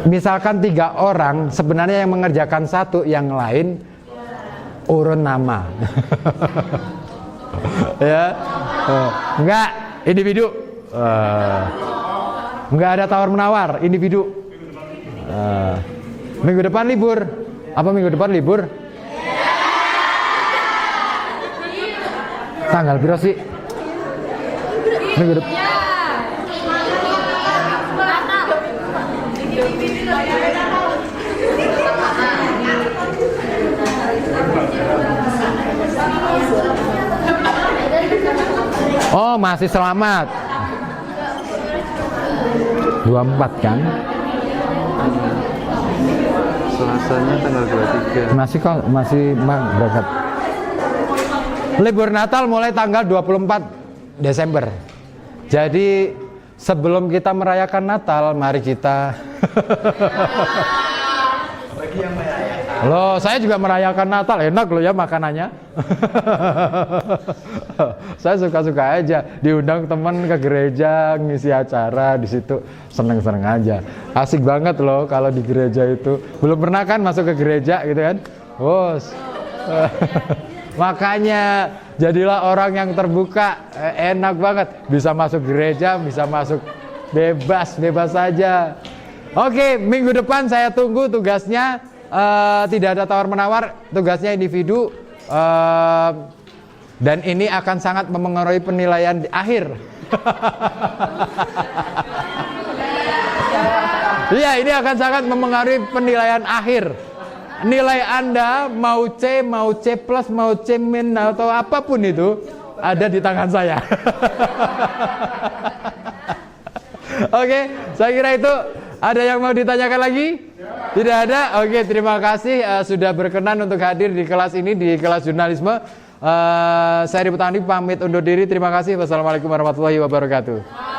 misalkan 3 orang, sebenarnya yang mengerjakan satu, yang lain urun nama. Ya, enggak individu. Enggak ada tawar menawar, individu. Minggu depan libur. Apa minggu depan libur? Tanggal berapa sih? Minggu depan. Oh, masih selamat. 24 kan? Selasanya tanggal 23. Masih berangkat. Libur Natal mulai tanggal 24 Desember. Jadi sebelum kita merayakan Natal, mari kita loh, saya juga merayakan Natal, enak loh ya makanannya. Saya suka-suka aja diundang teman ke gereja ngisi acara di situ, seneng-seneng aja. Asik banget loh kalau di gereja itu. Belum pernah kan masuk ke gereja gitu kan? Bos. Makanya jadilah orang yang terbuka, enak banget. Bisa masuk gereja, bisa masuk bebas saja. Oke, minggu depan saya tunggu tugasnya. Tidak ada tawar-menawar, tugasnya individu, dan ini akan sangat memengaruhi penilaian di akhir. Iya, ini akan sangat memengaruhi penilaian akhir. Nilai Anda mau C, mau C plus, mau C min atau apapun itu ada di tangan saya. Oke, saya kira itu. Ada yang mau ditanyakan lagi? Tidak ada? Oke, terima kasih sudah berkenan untuk hadir di kelas ini, di kelas jurnalisme. Saya Riputani pamit undur diri. Terima kasih. Wassalamualaikum warahmatullahi wabarakatuh.